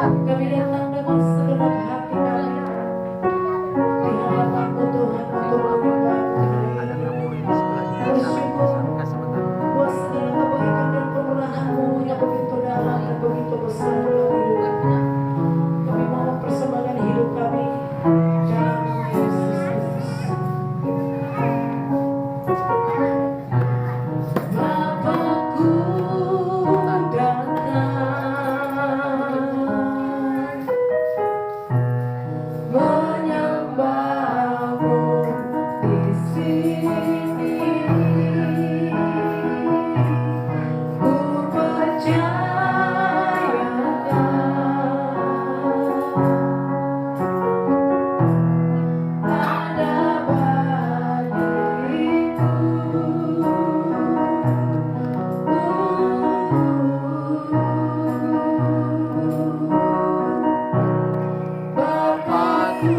Kami datang dengan segenap hati kami di hadapan-Mu Tuhan untuk menyembah bersyukur buat segala kebaikan dan kemurahan-Mu yang begitu dalam dan begitu besar dalam hidup kami. Kami mau mempersembahkan hidup kami dalam nama Yesus Kristus. Bapakku datang menyembahmu di sini. Ku percayakan ada bagiku. Bapakku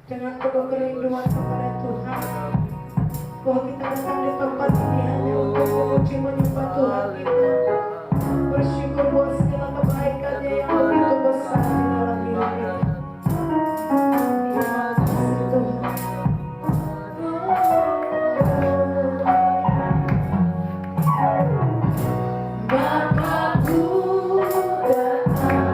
dengan penuh kerinduan kepada Tuhan, bahwa kita datang di tempat ini hanya untuk memuji menyembah Tuhan kita, bersyukur buat segala kebaikannya yang begitu besar di dalam hidup kita. Terima kasih Tuhan. Bapakku datang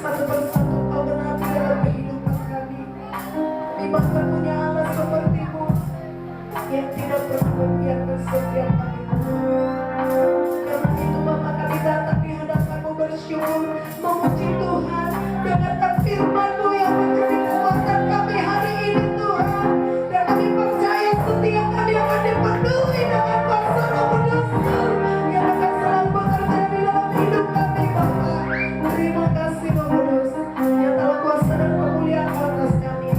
satu persatu Kau genapi dalam kehidupan kami. Kami bahkan punya Allah seperti-Mu yang tidak pernah membiarkan setiap kami. Karena itu Bapa, kami datang di hadapan-Mu bersyukur, memuji Tuhan dengan firman-Mu yang menjadi kekuatan kami hari ini Tuhan. Dan kami percaya setiap kami akan dipenuhi dengan kuasa Roh Kudus yang akan selalu bekerja di dalam hidup kami Bapa. Terima kasih Roh Kudus yang telah kuasa dan kemuliaan atas kami.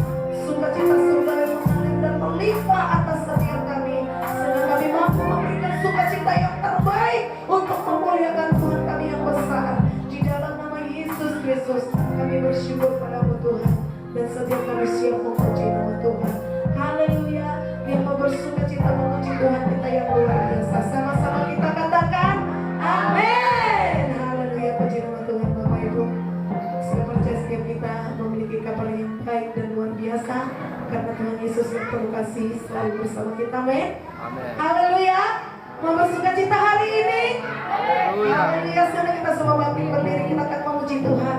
Sukacita surga yang mengalir dan melimpah atas setiap kami, sehingga kami mampu memberikan sukacita yang terbaik untuk memuliakan Tuhan kami yang besar. Di dalam nama Yesus Kristus kami bersyukur pada-Mu Tuhan, dan setiap kami siap memuji nama Tuhan. Haleluya. Yang mau bersukacita memuji Tuhan kita yang luar biasa, sama-sama kita katakan amin. Haleluya. Puji nama Tuhan. Bapak Ibu, saya percaya setiap kita memiliki kabar yang baik dan luar biasa, karena Tuhan Yesus yang penuh kasih selalu bersama kita. Amin. Haleluya. Mau bersukacita hari ini. Haleluya. Sekarang kita semua bangkit berdiri, kita akan memuji Tuhan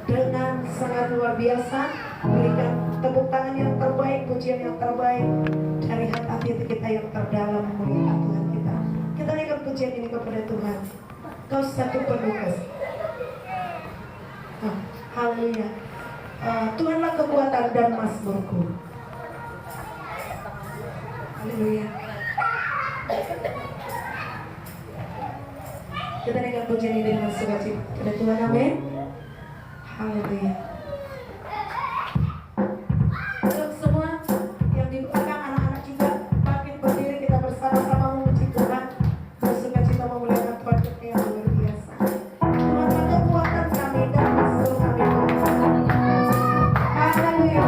dengan sangat luar biasa. Berikan tepuk tangan yang terbaik, pujian yang terbaik dari hati kita yang terdalam memuliakan Tuhan kita. Kita naikkan pujian ini kepada Tuhan. Kau satu penuh kasih. Haleluya. Tuhanlah kekuatan dan mazmurku. Haleluya. Kita naikkan pujian ini dengan sukacita kepada Tuhan. Amin. Haleluya. Untuk semua yang di belakang, anak-anak juga bangkit berdiri, kita bersama-sama memuji Tuhan, bersukacita memuliakan Tuhan kita yang luar biasa. Tuhanlah kekuatan kami dan mazmur kami. Haleluya.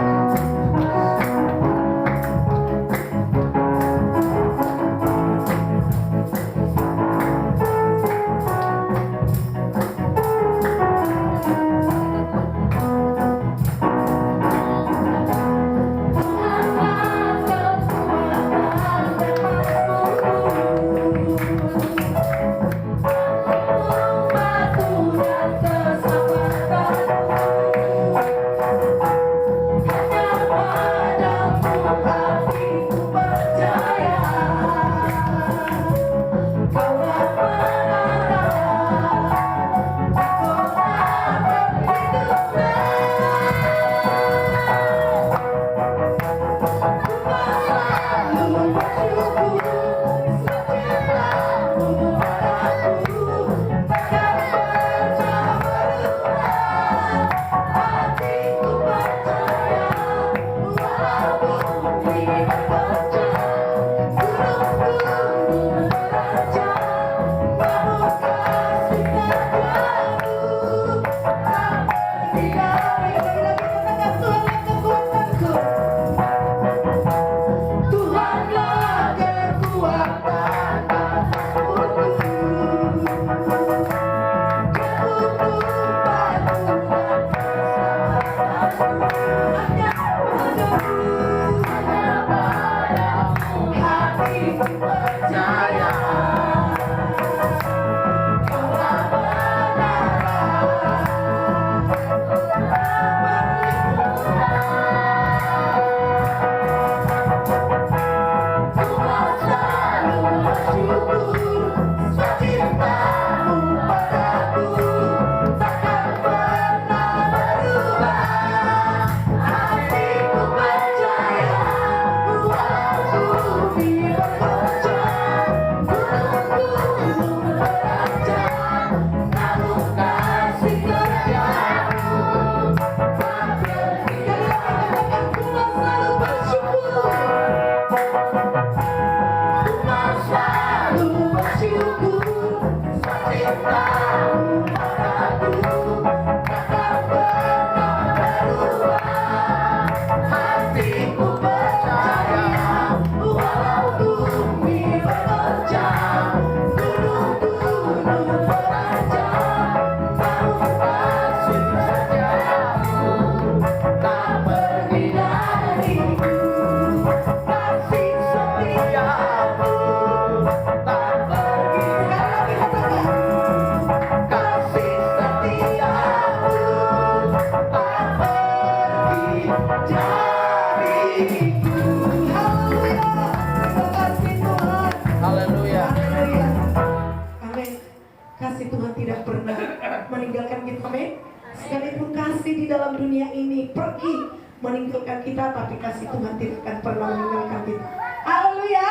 kasih di dalam dunia ini pergi meninggalkan kita, tapi kasih Tuhan tidak akan pernah meninggalkan kita. Haleluya.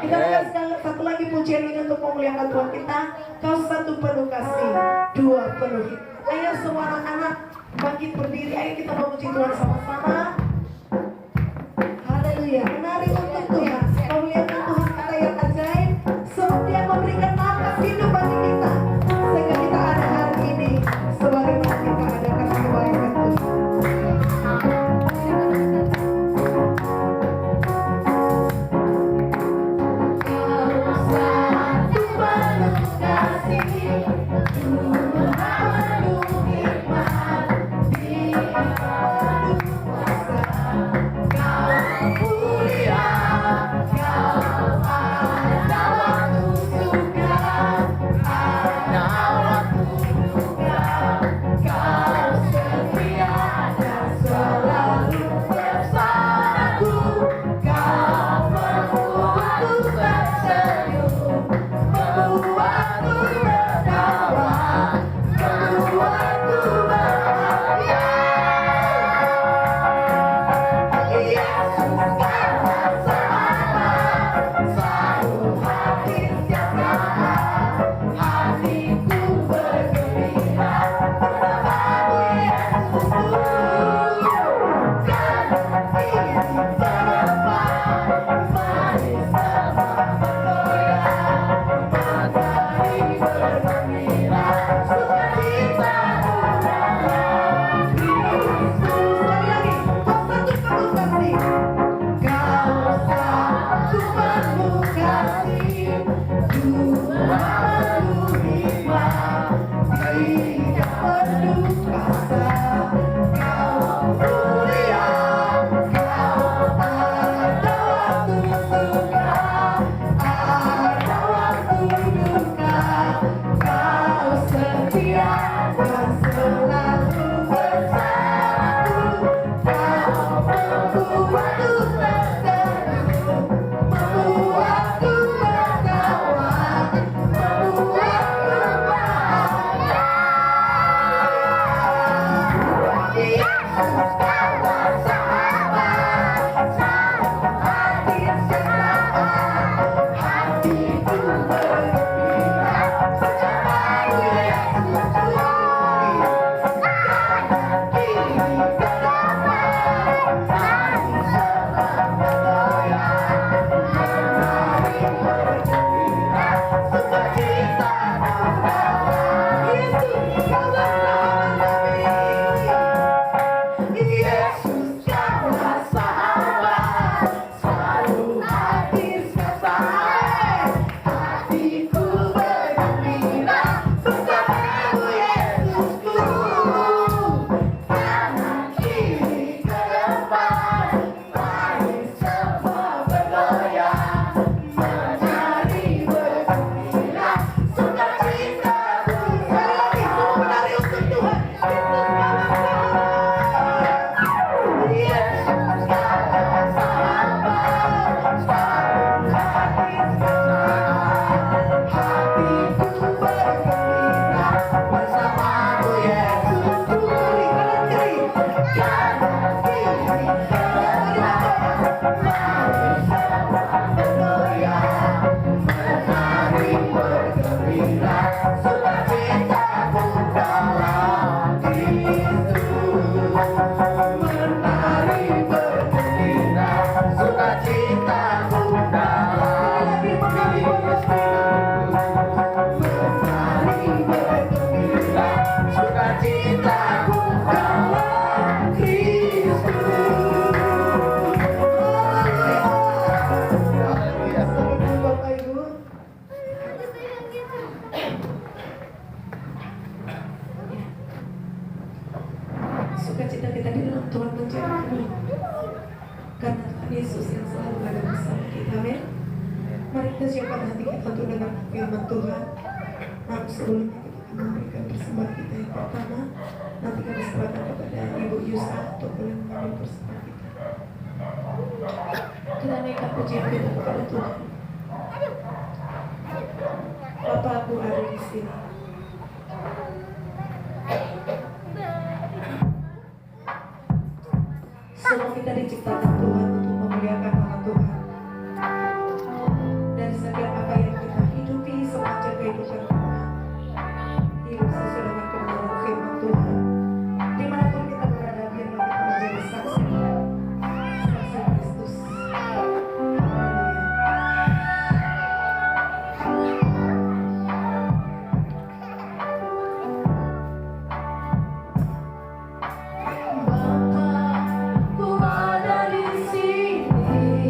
Kita berikan satu lagi pujian ini untuk memuliakan Tuhan kita. Kau satu penuh kasih, dua penuh hikmat. Ayo semua anak-anak bangkit berdiri. Ayo kita memuji Tuhan sama-sama. Haleluya. Menari untuk Tuhan, memuliakan Tuhan kita yang ajaib. Sebab Dia memberikan nafas hidup bagi kita, sehingga kita ada hari ini. Sebagaimana kita ada kasih kebaikan Tuhan. Sukacita kita di dalam Tuhan menjadi penuh karena Tuhan Yesus yang selalu ada bersama kita. Amin. Mari kita siapkan hati kita untuk dengar firman Tuhan. Namun sebelumnya kita akan memberikan persembahan kita yang pertama. Nanti kami serahkan kepada Ibu Yusa untuk boleh mengambil persembahan kita. Kita naikkan pujian kita kepada Tuhan. Bapakku ada di sini. Semua kita diciptakan Tuhan untuk memuliakan nama Tuhan. Dan setiap apa yang kita hidupi sepanjang kehidupan kita, hidup sesuai dengan kebenaran firman Tuhan. Dimanapun kita berada, biarlah kita menjadi saksi Kristus. Bapa, ku ada di sini.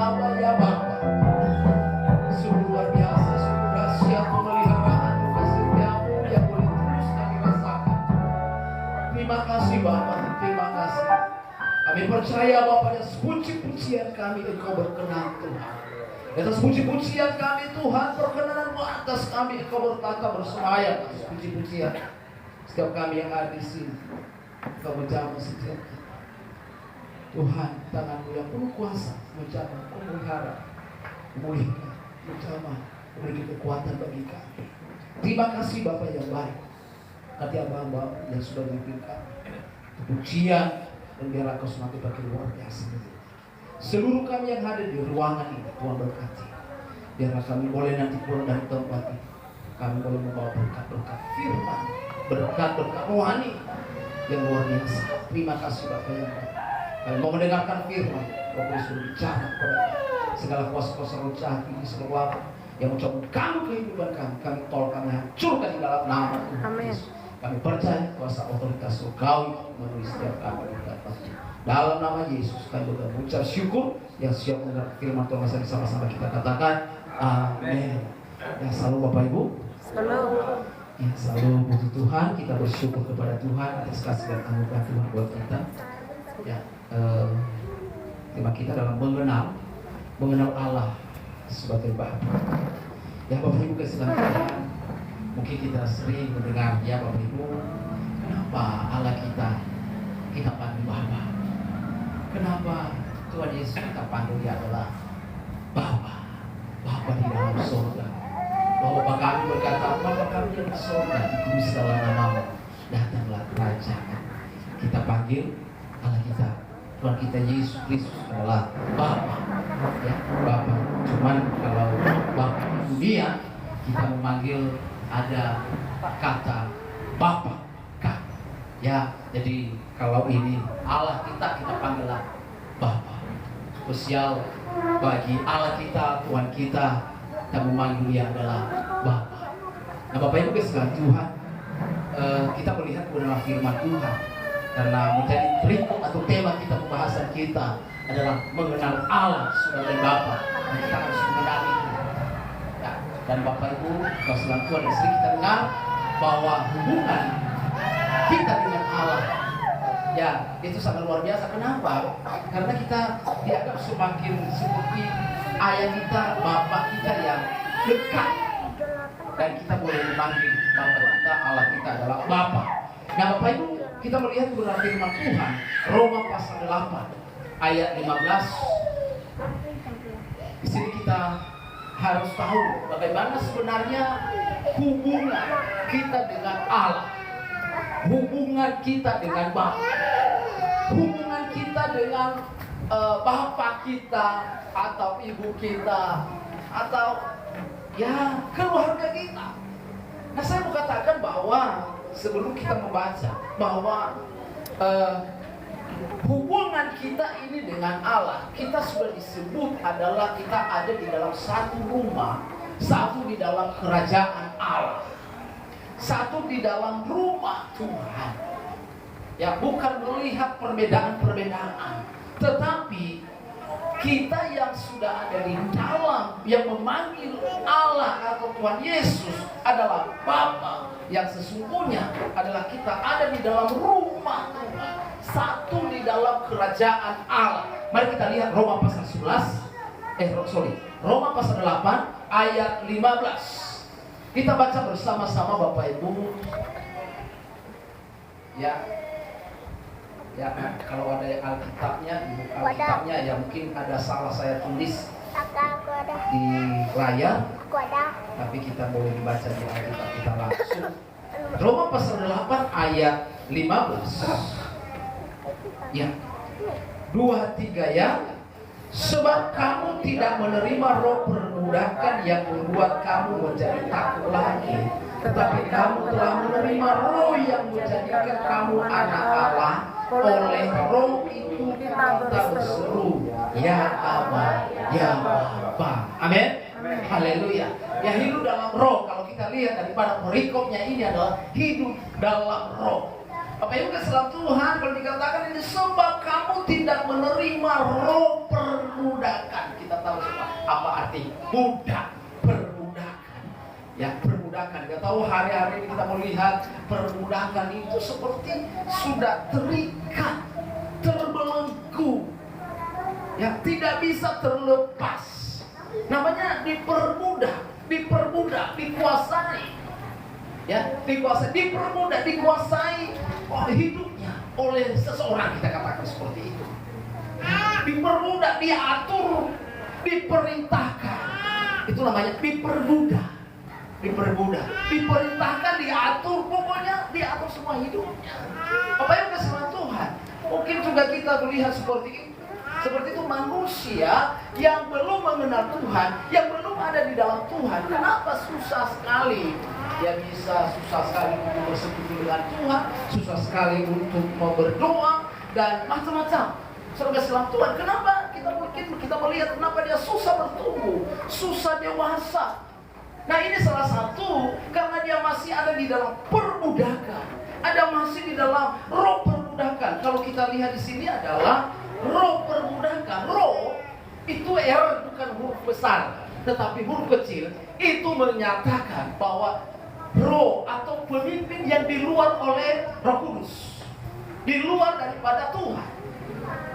Bapa, ya Bapa. Sungguh luar biasa, sungguh dahsyat pemeliharaan kasih setiamu yang boleh terus kami rasakan. Terima kasih Bapa, terima kasih. Kami percaya Bapa, atas puji-pujian kami Engkau berkenan Tuhan. Atas puji-pujian kami Tuhan, perkenanan-Mu atas kami Engkau bertata bersemayam atas puji-pujian. Setiap kami yang ada di sini, Engkau menjamah setiap kami. Tuhan, tangan-Mu yang penuh kuasa menjamah, memelihara, memulihkan, menjamah, memberi kekuatan bagi kami. Terima kasih Bapa yang baik. Hati hamba-hamba yang sudah memimpin kami. Pujian dan biarlah Kau semakin bagi luar biasa. Seluruh kami yang hadir di ruangan ini, Tuhan berkati. Biarlah kami boleh nanti pulang dari tempat ini, kami boleh membawa berkat-berkat firman, berkat-berkat rohani yang luar biasa. Terima kasih Bapak yang baik. Kami mau mendengarkan firman, Bapak suruh bicara kepada segala kuasa-kuasa roh jahat ini, segala yang mencoba kamu kehidupan kami tolak, kami hancurkan di dalam nama Tuhan Yesus. Kami percaya kuasa otoritas surgawi menulis setiap kami berkata. Dalam nama Yesus kami mengucap syukur. Yang siap mendengar firman Tuhan sama-sama kita katakan amin. Ya, selalu Bapak Ibu. Selalu. Ya, selalu puji Tuhan, kita bersyukur kepada Tuhan atas kasih dan anugerah Tuhan buat kita. Ya, tema kita dalam mengenal Allah sebagai Bapa. Ya Bapak Ibu keselamatan, mungkin kita sering mendengar ya Bapak Ibu, kenapa Allah kita panggil Bapa? Kenapa Tuhan Yesus kita panggil Dia adalah Bapa? Bapa di dalam surga. Bahwa Bapa kami berkata, Bapa kami di dalam surga, dikudus dalam nama-Mu, datanglah kerajaan. Kita panggil Allah kita, Tuhan kita Yesus Kristus adalah Bapa. Ya, Bapa. Cuman kalau Bapa di dunia, kita memanggil ada kata Bapa. Ya, jadi kalau ini Allah kita panggillah Bapa. Spesial bagi Allah kita, Tuhan kita memanggil Dia adalah Bapa. Nah Bapak Ibu sekalian Tuhan, kita melihat kebenaran firman Tuhan karena menjadi berikut atau tema kita pembahasan kita adalah mengenal Allah sebagai Bapa. Dan kita harus mengenal itu. Ya, dan Bapak Ibu, kalau selalu Tuhan dan Istri kita dengar bahwa hubungan kita dengan Allah, ya itu sangat luar biasa. Kenapa? Karena kita dianggap semakin seperti ayah kita, bapak kita yang dekat, dan kita boleh memanggil bapak kita, Allah kita adalah Bapa. Nah Bapak Ibu, kita melihat kebenaran firman Tuhan Roma pasal 8 ayat 15. Di sini kita harus tahu bagaimana sebenarnya hubungan kita dengan Allah, hubungan kita dengan Bapa, hubungan kita dengan bapak kita atau ibu kita atau ya keluarga kita. Nah saya mau katakan bahwa sebelum kita membaca bahwa hubungan kita ini dengan Allah, kita sudah disebut adalah kita ada di dalam satu rumah, satu di dalam kerajaan Allah, satu di dalam rumah Tuhan. Ya, bukan melihat perbedaan-perbedaan, tetapi kita yang sudah ada di dalam, yang memanggil Allah atau Tuhan Yesus adalah Bapa, yang sesungguhnya adalah kita ada di dalam rumah Tuhan, satu di dalam kerajaan Allah. Mari kita lihat Roma pasal 11, Roma pasal 8 ayat 15. Kita baca bersama-sama Bapak Ibu. Ya, kalau ada Alkitabnya, ya mungkin ada salah saya tulis di layar, tapi kita boleh dibaca di Alkitab kita langsung. Roma pasal 8 ayat 15. Ya, 2-3 ya. Sebab kamu tidak menerima roh perbudakan yang membuat kamu menjadi takut lagi, tetapi kamu telah menerima roh yang menjadikan kamu anak Allah. Oleh roh itu kita berseru, ya Aba, ya Bapa. Amin. Haleluya. Ya, hidup dalam roh. Kalau kita lihat daripada perikopnya ini adalah hidup dalam roh. Bapak Ibu kasih dalam Tuhan, kalau dikatakan ini sebab kamu tidak menerima roh perbudakan. Kita tahu semua apa arti budak, perbudakan. Ya, perbudakan. Kita tahu hari-hari ini kita melihat perbudakan itu seperti sudah terikat, terbelenggu. Ya, tidak bisa terlepas. Namanya diperbudak, dikuasai. Ya, dikuasai, diperbudak, dikuasai hidupnya oleh seseorang, kita katakan seperti itu. Diperbudak, diatur, diperintahkan. Itu namanya diperbudak. Diperintahkan, diatur, pokoknya diatur semua hidupnya. Bapak Ibu kasih Tuhan, mungkin juga kita melihat seperti itu. Seperti itu manusia yang belum mengenal Tuhan, yang belum ada di dalam Tuhan. Kenapa susah sekali? Ya bisa susah sekali untuk bersekutu dengan Tuhan, susah sekali untuk mau berdoa dan macam-macam. Saudara dalam Tuhan, kenapa kita melihat kenapa dia susah bertumbuh, susah dewasa? Nah ini salah satu karena dia masih ada di dalam perbudakan, ada masih di dalam roh perbudakan. Kalau kita lihat di sini adalah roh perbudakan. Roh itu bukan huruf besar, tetapi huruf kecil. Itu menyatakan bahwa roh atau pemimpin yang di luar oleh Roh Kudus, di luar daripada Tuhan.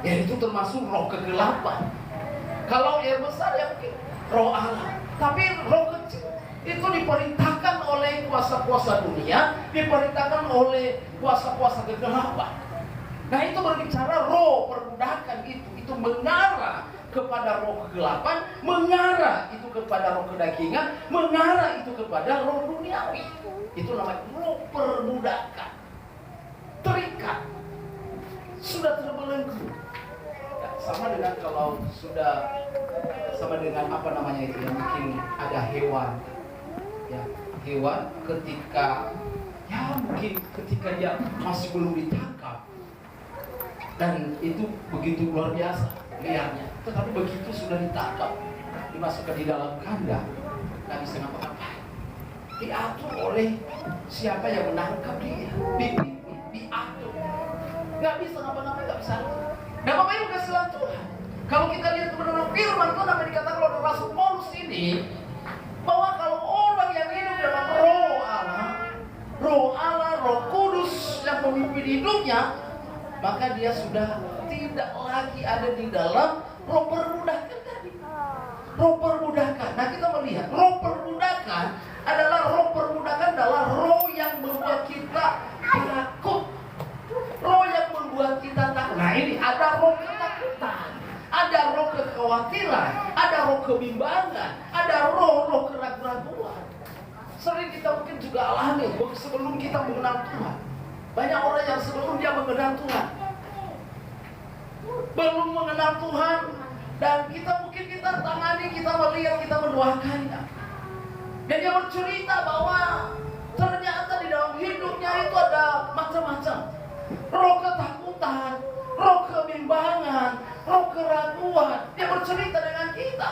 Ya itu termasuk roh kegelapan. Kalau besar ya mungkin roh Allah. Tapi roh kecil itu diperintahkan oleh kuasa-kuasa dunia, diperintahkan oleh kuasa-kuasa kegelapan. Nah itu berbicara roh perbudakan itu mengarah kepada roh kegelapan, mengarah itu kepada roh kedagingan, mengarah itu kepada roh duniawi. Itu namanya roh perbudakan. Terikat, sudah terbelenggu. Ya, sama dengan kalau sudah sama dengan apa namanya itu yang mungkin ada hewan. Ya, hewan ketika dia masih belum ditangkap. Dan itu begitu luar biasa liarnya. Tetapi begitu sudah ditangkap, dimasukkan di dalam kandang, nggak bisa ngapa-ngapain. Diatur oleh siapa yang menangkap dia, diatur. Nggak bisa ngapa-ngapain, nggak bisa. Nah Bapak Ibu kasih Tuhan, kalau kita lihat kebenaran firman Tuhan apa dikatakan oleh Rasul Paulus ini, bahwa kalau orang yang hidup dalam roh Allah, roh Kudus yang memimpin hidupnya, maka dia sudah tidak lagi ada di dalam roh perbudakan tadi. Roh perbudakan. Nah kita melihat roh perbudakan adalah roh yang membuat kita takut. Roh yang membuat kita takut. Nah ini ada roh ketakutan, ada roh kekhawatiran, ada roh kebimbangan, ada roh keraguan-raguan. Sering kita mungkin juga alami sebelum kita mengenal Tuhan. Banyak orang yang sebelum dia mengenal Tuhan, belum mengenal Tuhan, dan kita tangani, kita melihat, kita mendoakannya. Dan dia bercerita bahwa ternyata di dalam hidupnya itu ada macam-macam roh ketakutan, roh kebimbangan, roh keraguan. Dia bercerita dengan kita.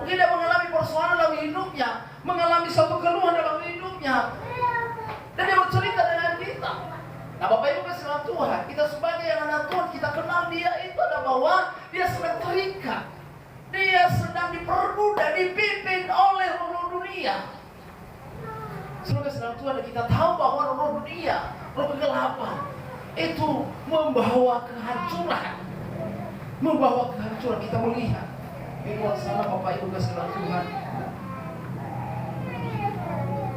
Mungkin dia mengalami persoalan dalam hidupnya, mengalami suatu keluhan dalam hidupnya, dan dia bercerita dengan kita. Nah Bapak Ibu kasih Tuhan, kita sebagai anak Tuhan, kita kenal dia itu adalah bahwa dia sedang terikat, dia sedang diperbudak, dipimpin oleh roh dunia. Sebagai anak Tuhan, kita tahu bahwa roh dunia, roh kegelapan itu membawa kehancuran. Kita melihat di luar sana Bapak Ibu kasih Tuhan.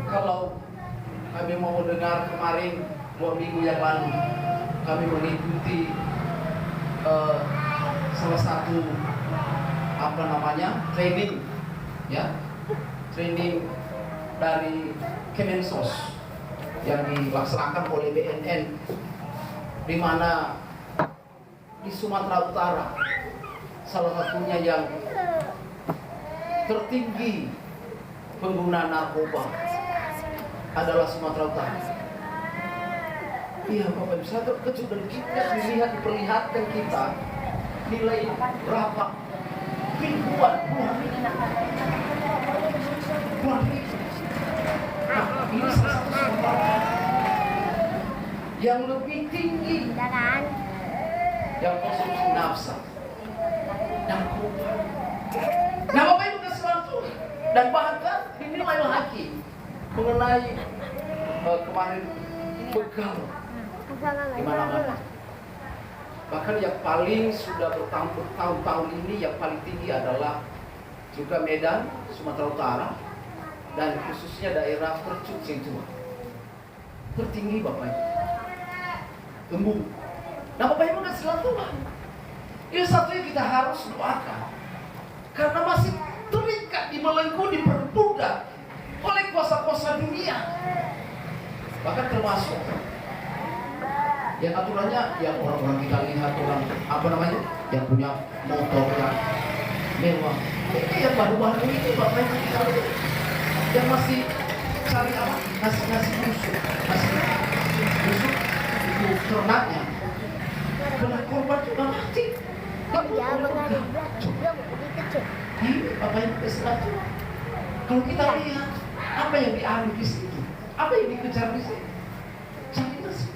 Kalau kami mau dengar kemarin 2 minggu yang lalu, kami mengikuti salah satu training, ya, training dari Kemensos yang dilaksanakan oleh BNN, di mana di Sumatera Utara, salah satunya yang tertinggi pengguna narkoba adalah Sumatera Utara. Iya Bapak Ibu, saya terkejut dan kita diperlihatkan kita nilai berapa ribuan, puluhan ribu. Nah, ini salah satu Sumatera yang lebih tinggi, yang konsumsi nafsa dan korban. Nah, Bapak Ibu sesuatu dan bahkan dinilai lagi mengenai kemarin bekal di mana-mana. Bahkan yang paling sudah bertahun-tahun ini yang paling tinggi adalah juga Medan, Sumatera Utara, dan khususnya daerah Percut Setua. Tertinggi Bapak Ibu. Gembung. Nah, Bapak Ibu kan selalu Tuhan. Ini satu yang kita harus doakan. Karena masih terikat, dibelenggu, diperbudak oleh kuasa-kuasa dunia. Bahkan termasuk yang aturannya yang orang-orang kita lihat, orang apa namanya, yang punya motor yang mewah. Ini yang baru-baru ini Bapak Ibu kita lihat, yang masih cari apa? Ngasih busuk, itu ternaknya. Kena korban juga mati. Ini Bapak Ibu sesuatu. Kalau kita lihat apa yang diambil di situ, apa yang dikejar di situ, cari nasi.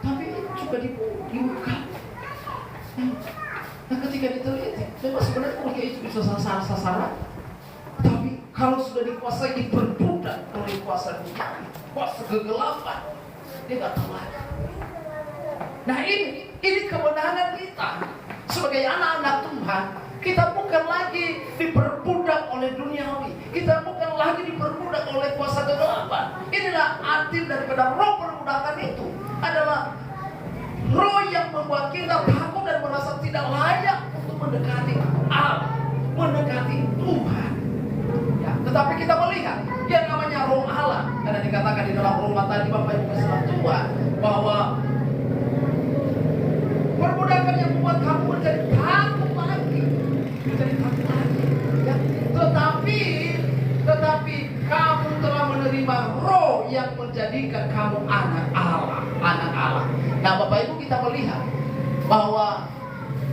Tapi juga dibuka. Nah, ketika diteliti, memang sebenarnya mereka itu bisa sasaran. Tapi kalau sudah dikuasai, diperbudak oleh kuasa dunia, kuasa kegelapan, dia nggak tahu lagi. Nah, ini kemenangan kita sebagai anak-anak Tuhan. Kita bukan lagi diperbudak oleh duniawi. Kita bukan lagi diperbudak oleh kuasa kegelapan. Inilah arti daripada roh perbudakan itu. Adalah roh yang membuat kita takut dan merasa tidak layak untuk mendekati Allah, mendekati Tuhan. Ya, tetapi kita melihat yang namanya roh Allah. Karena dikatakan di dalam Roma tadi Bapak Ibu sekalian Tuhan bahwa perbudakan yang membuat kamu menjadi takut lagi, menjadi takut lagi. Ya, tetapi kamu telah menerima roh yang menjadikan kamu anak Allah, anak Allah. Nah, Bapak Ibu kita melihat bahwa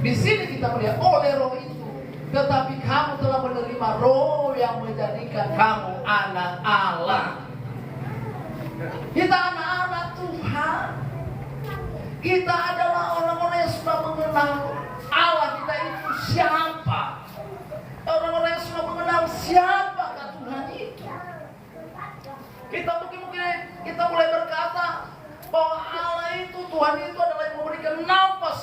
di sini kita melihat oleh roh itu, tetapi kamu telah menerima roh yang menjadikan kamu anak Allah. Kita anak-anak Tuhan. Kita adalah orang-orang yang sudah mengenal Allah kita itu siapa. Orang-orang yang sudah mengenal siapa Tuhan itu. Kita mungkin kita mulai berkata bahwa Allah itu, Tuhan itu adalah yang memberikan nafas,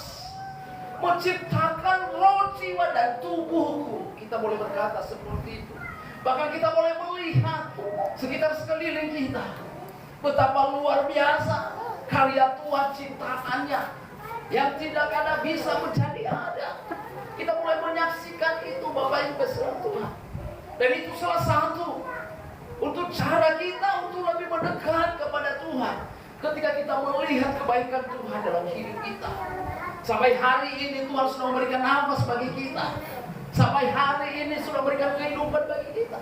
menciptakan roh, jiwa dan tubuhku. Kita boleh berkata seperti itu. Bahkan kita boleh melihat sekitar sekeliling kita betapa luar biasa karya Tuhan ciptaannya yang tidak ada bisa menjadi ada. Kita mulai menyaksikan itu Bapak Ibu sekalian Tuhan. Dan itu salah satu untuk cara kita untuk lebih mendekat kepada Tuhan. Ketika kita melihat kebaikan Tuhan dalam hidup kita. Sampai hari ini Tuhan sudah memberikan nafas bagi kita. Sampai hari ini sudah memberikan kehidupan bagi kita.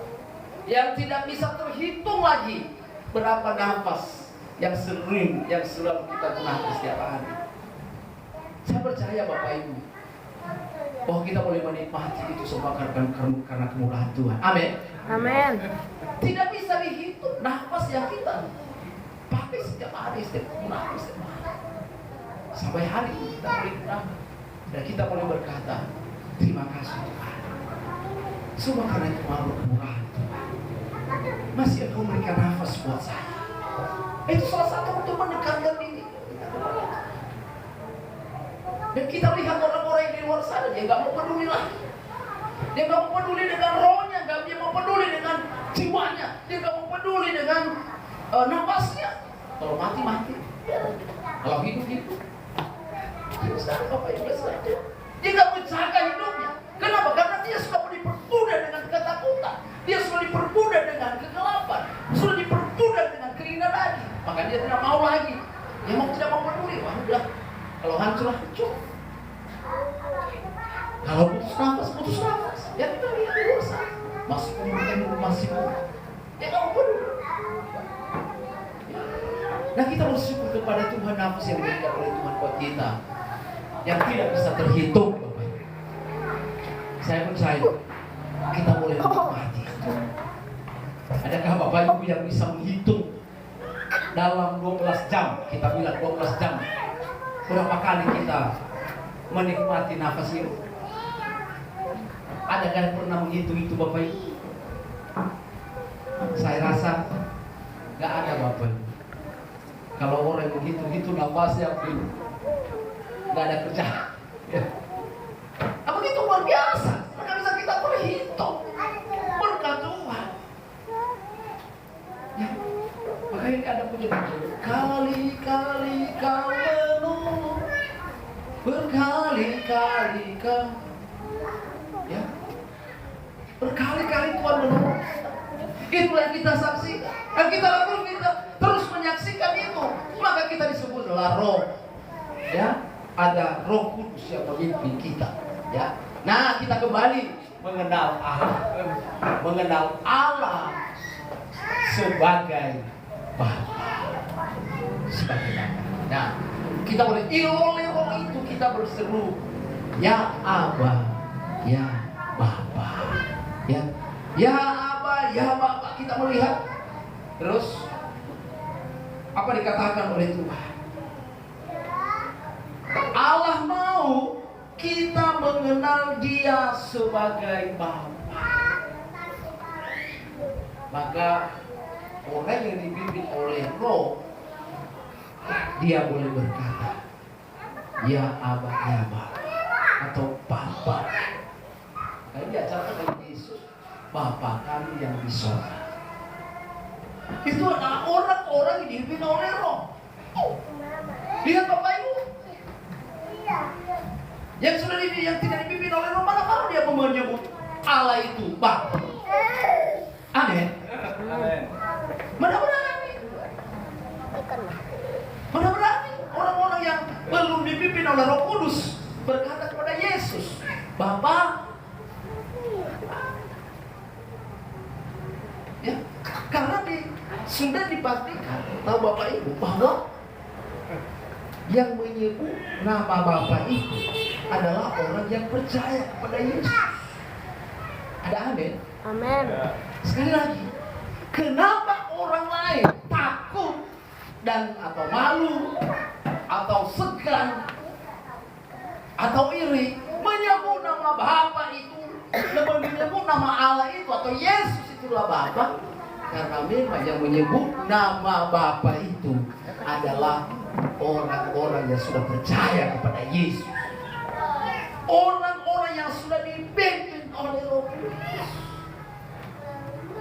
Yang tidak bisa terhitung lagi berapa nafas yang selalu kita gunakan setiap hari. Saya percaya Bapak Ibu bahwa kita boleh menikmati itu semua karena kemurahan Tuhan. Amin. Amin. Tidak bisa dihitung nafas yang kita pakai setiap hari, setiap hari. Sampai hari ini kita boleh gunakan dan kita boleh berkata terima kasih Tuhan. Semua karena kemurahan Tuhan. Masih Engkau memberikan nafas buat saya. Itu salah satu untuk mendekatkan diri. Dan kita lihat orang-orang yang di luar sana, dia nggak mau peduli lagi. Dia nggak mau peduli dengan rohnya, dia mau peduli dengan jiwanya, dia nggak mau peduli dengan nafasnya. Kalau mati, kalau hidup. Terus Bapak Ibu saja. Dia nggak menjaga hidupnya. Kenapa? Karena dia sudah diperbudak dengan ketakutan. Dia sudah diperbudak dengan kegelapan. Sudah diperbudak dengan keinginan lagi. Maka dia tidak mau lagi. Dia tidak mau peduli. Wah, udah. Kalau hancur. Kalau putus nafas. Ya kita lihat di luar sana. Masih dia nggak mau peduli. Nah, kita bersyukur kepada Tuhan nafas yang diberikan oleh Tuhan buat kita. Yang tidak bisa terhitung. Saya percaya kita boleh menikmati itu. Adakah Bapak Ibu yang bisa menghitung dalam 12 jam, kita bilang 12 jam, berapa kali kita menikmati nafas hidup? Adakah yang pernah menghitung itu Bapak Ibu? Saya rasa gak ada Bapak Ibu. Kalau orang yang menghitung-hitung nafasnya gak ada kerjaan. Ya. Apa itu luar biasa? Gak bisa kita berhitung. Berkat Tuhan. Ya. Makanya ada punya kali-kali kau menunggu, berkali-kali kau, ya, berkali-kali Tuhan menolong. Itulah yang kita saksikan. Dan kita lakukan, kita terus menyaksikan itu. Maka kita disebut adalah roh. Ya, ada Roh Kudus yang memimpin kita. Ya. Nah, kita kembali mengenal Allah sebagai Bapa. Sebagai Bapa. Nah, kita boleh oleh roh itu kita berseru, ya Aba, ya Bapa. Ya. Ya Aba, ya Bapa. Kita melihat terus apa dikatakan oleh Tuhan. Allah mau kita mengenal Dia sebagai Bapa. Maka orang yang dipimpin oleh Roh, dia boleh berkata, ya Aba, ya Bapa, atau Bapa. Nah, ini acara dari Yesus, Bapa kami yang di sorga. Itu adalah orang-orang yang dipimpin oleh Roh. Lihat Bapak Ibu, yang sudah yang tidak dipimpin oleh Roh, mana kalau dia menyebut Allah itu Bapa. Amin. Mana berani? Mana berani orang-orang yang belum dipimpin oleh Roh Kudus berkata kepada Yesus, Bapa. Ya, karena sudah dipastikan, tahu Bapak Ibu, bahwa yang menyebut nama Bapa itu adalah orang yang percaya kepada Yesus. Ada amin? Amin. Sekali lagi, kenapa orang lain takut dan atau malu atau segan atau iri menyebut nama Bapa itu, menyebut nama Allah itu atau Yesus itulah Bapa? Karena memang yang menyebut nama Bapa itu adalah orang-orang yang sudah percaya kepada Yesus, orang-orang yang sudah dipimpin oleh Roh Kudus.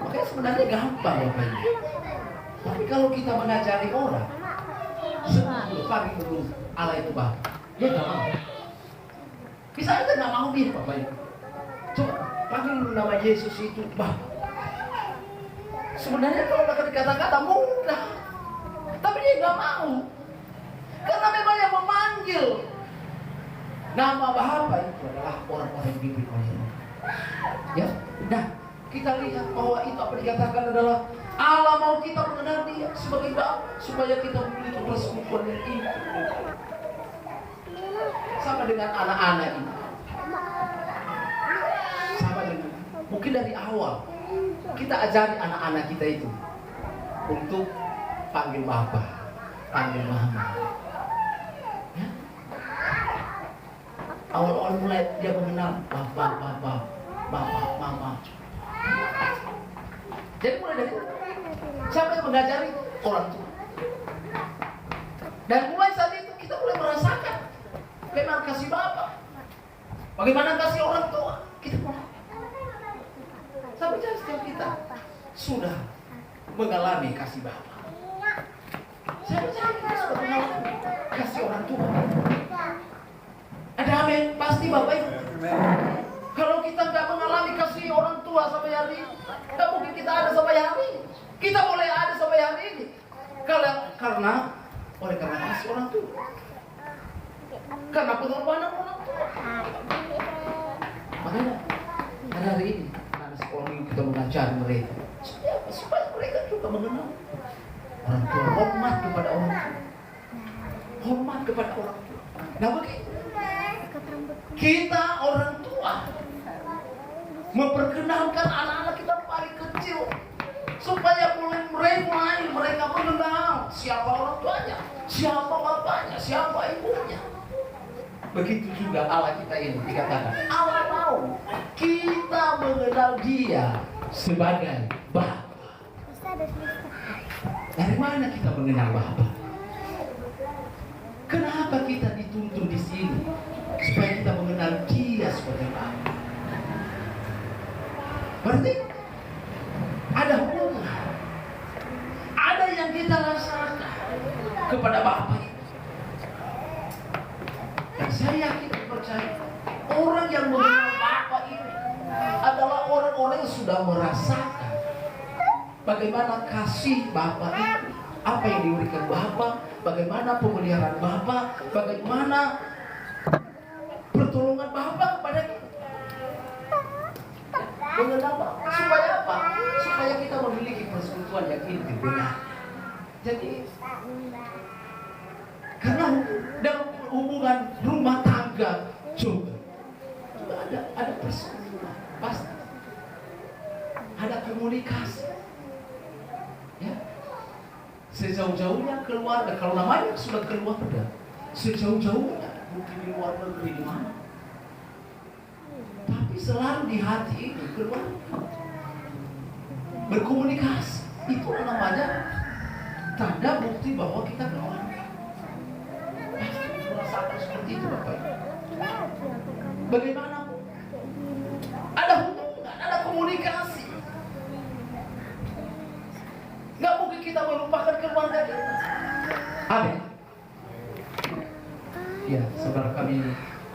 Makanya sebenarnya gampang Bapak Ibu. Tapi kalau kita mengajari orang sebelum pagi dulu Allah itu Bapa, dia nggak mau. Bisa aja nggak mau dia Bapak Ibu. Coba panggil dulu nama Yesus itu Bapa. Sebenarnya kalau akan dikata-kata mudah, tapi dia nggak mau. Karena memang yang memanggil nama Bapa itu adalah orang-orang yang dipimpin oleh Allah. Ya, nah kita lihat bahwa itu apa dikatakan adalah Allah mau kita mengenal Dia sebagai Bapa supaya kita memiliki persekutuan yang intim. Sama dengan anak-anak ini. Sama dengan mungkin dari awal kita ajari anak-anak kita itu untuk panggil Bapa, panggil Mama. Ya? Awal-awal mulai dia mengenal Bapa, Mama. Jadi mulai dari siapa yang mengajari? Orang tua. Dan mulai saat itu kita mulai merasakan bagaimana kasih Bapa, bagaimana kasih orang tua. Kita mulai. Sampai setiap kita sudah mengalami kasih Bapa. Saya percaya kita sudah mengalami kasih orang tua. Ada amin? Pasti Bapak Ibu. Kalau kita nggak mengalami kasih orang tua sampai hari ini, nggak mungkin kita ada sampai hari ini. Kita boleh ada sampai hari ini karena kasih orang tua, karena pengorbanan orang tua. Makanya hari ini anak sekolah ini kita mengajar mereka supaya mereka juga mengenal orang tua, hormat kepada orang tua, hormat kepada orang tua. Nah begitu kita orang tua memperkenalkan anak-anak kita paling kecil supaya mulai mereka mengenal siapa orang tuanya, siapa bapaknya, siapa ibunya. Begitu juga Allah kita ini dikatakan Allah mau kita mengenal Dia sebagai Bapa. Dari mana kita mengenal Bapa? Kenapa kita dituntun di sini supaya kita mengenal Dia sebagai Bapa? Berarti ada hubungan, ada yang kita rasakan kepada Bapa itu. Dan saya yakin dan percaya orang yang mengenal Bapa ini adalah orang-orang yang sudah merasakan bagaimana kasih Bapa itu, apa yang diberikan Bapa, bagaimana pemeliharaan Bapa, bagaimana pertolongan Bapa kepada kita. Mengenal Bapa supaya apa? Supaya kita memiliki persekutuan yang intim benar. Jadi karena dalam hubungan rumah tangga juga ada persekutuan, pasti ada komunikasi. Ya, sejauh-jauhnya keluarga, kalau namanya sudah keluarga, sejauh-jauhnya mungkin di luar negeri di mana, tapi selalu di hati ini keluarga berkomunikasi. Itu namanya tanda bukti bahwa kita keluarga. Merasakan seperti itu Bapak Ibu. Bagaimana? Ada hubungan, ada komunikasi. Gak mungkin kita melupakan keluarga kita. Amin. Iya, saudara kami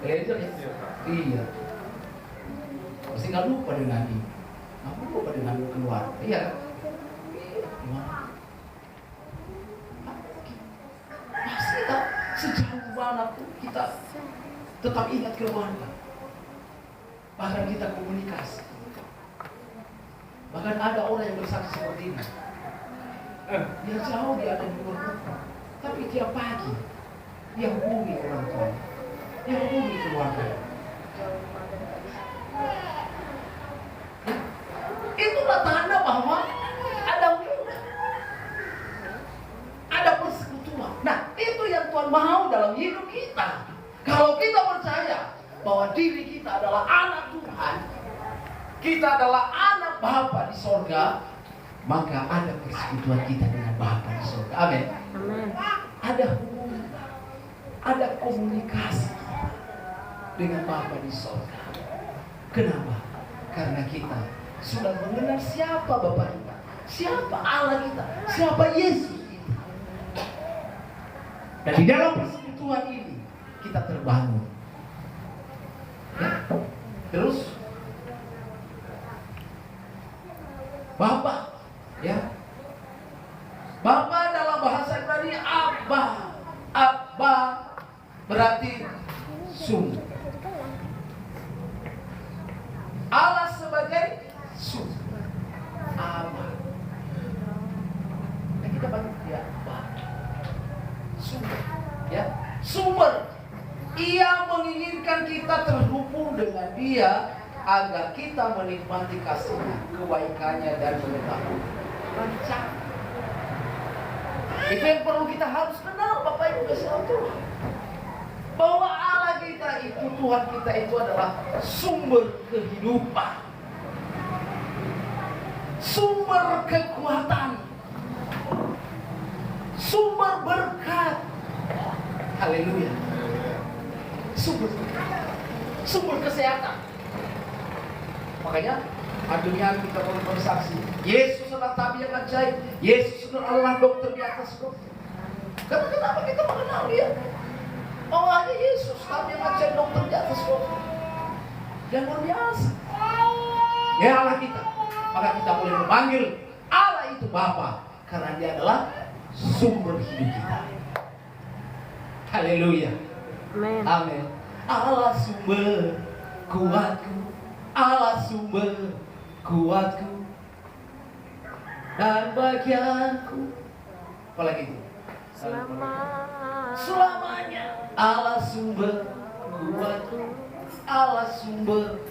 gereja ya. Iya. Pasti gak lupa dengan ini. Gak lupa dengan keluarga. Iya. Gimana? Pasti tak sejauh mana pun kita tetap ingat keluarga. Bahkan kita komunikasi. Bahkan ada orang yang bersaksi seperti ini. Dia jauh, dia ada di luar negeri, tapi tiap pagi dia hubungi orang tua, dia hubungi keluarga. Itulah tanda bahwa ada hubungan, ada persekutuan. Nah, itu yang Tuhan mau dalam hidup kita. Kalau kita percaya bahwa diri kita adalah anak Tuhan, kita adalah anak Bapa di sorga, maka ada persekutuan kita dengan Bapa di sorga. Amin. Ada hubungan, ada komunikasi dengan Bapa di sorga. Kenapa? Karena kita sudah mengenal siapa Bapa kita, siapa Allah kita, siapa Yesus kita. Dan di dalam persekutuan ini kita terbangun. Ya. Terus Bapa, ya. Bapa dalam bahasa Ibrani Abba. Abba berarti sumber. Allah sebagai sumber. Abba. Nah, kita bantu dia Abba. Sumber, ya. Sumber. Ia menginginkan kita terhubung dengan Dia agar kita menikmati kasih-Nya, kebaikannya dan mengetahui rencana. Itu yang perlu kita harus kenal, Bapak Ibu Saudara Tuhan. Bahwa Allah kita itu, Tuhan kita itu adalah sumber kehidupan, sumber kekuatan, sumber berkat. Haleluya. Sumber kesehatan. Makanya dunia kita boleh bersaksi, Yesus adalah tabi yang ajaib, Yesus adalah dokter di atas dokter. Karena kenapa kita mengenal Dia? Oh, hanya Yesus tabi yang ajaib, dokter di atas dokter. Yang luar biasa. Ya Allah kita. Maka kita boleh memanggil Allah itu Bapa, karena Dia adalah sumber hidup kita. Haleluya. Amin. Amin. Allah sumber kuatku, Allah sumber kuatku dan bagianku. Apalagi itu? Selamanya. Allah sumber kuatku, Allah sumber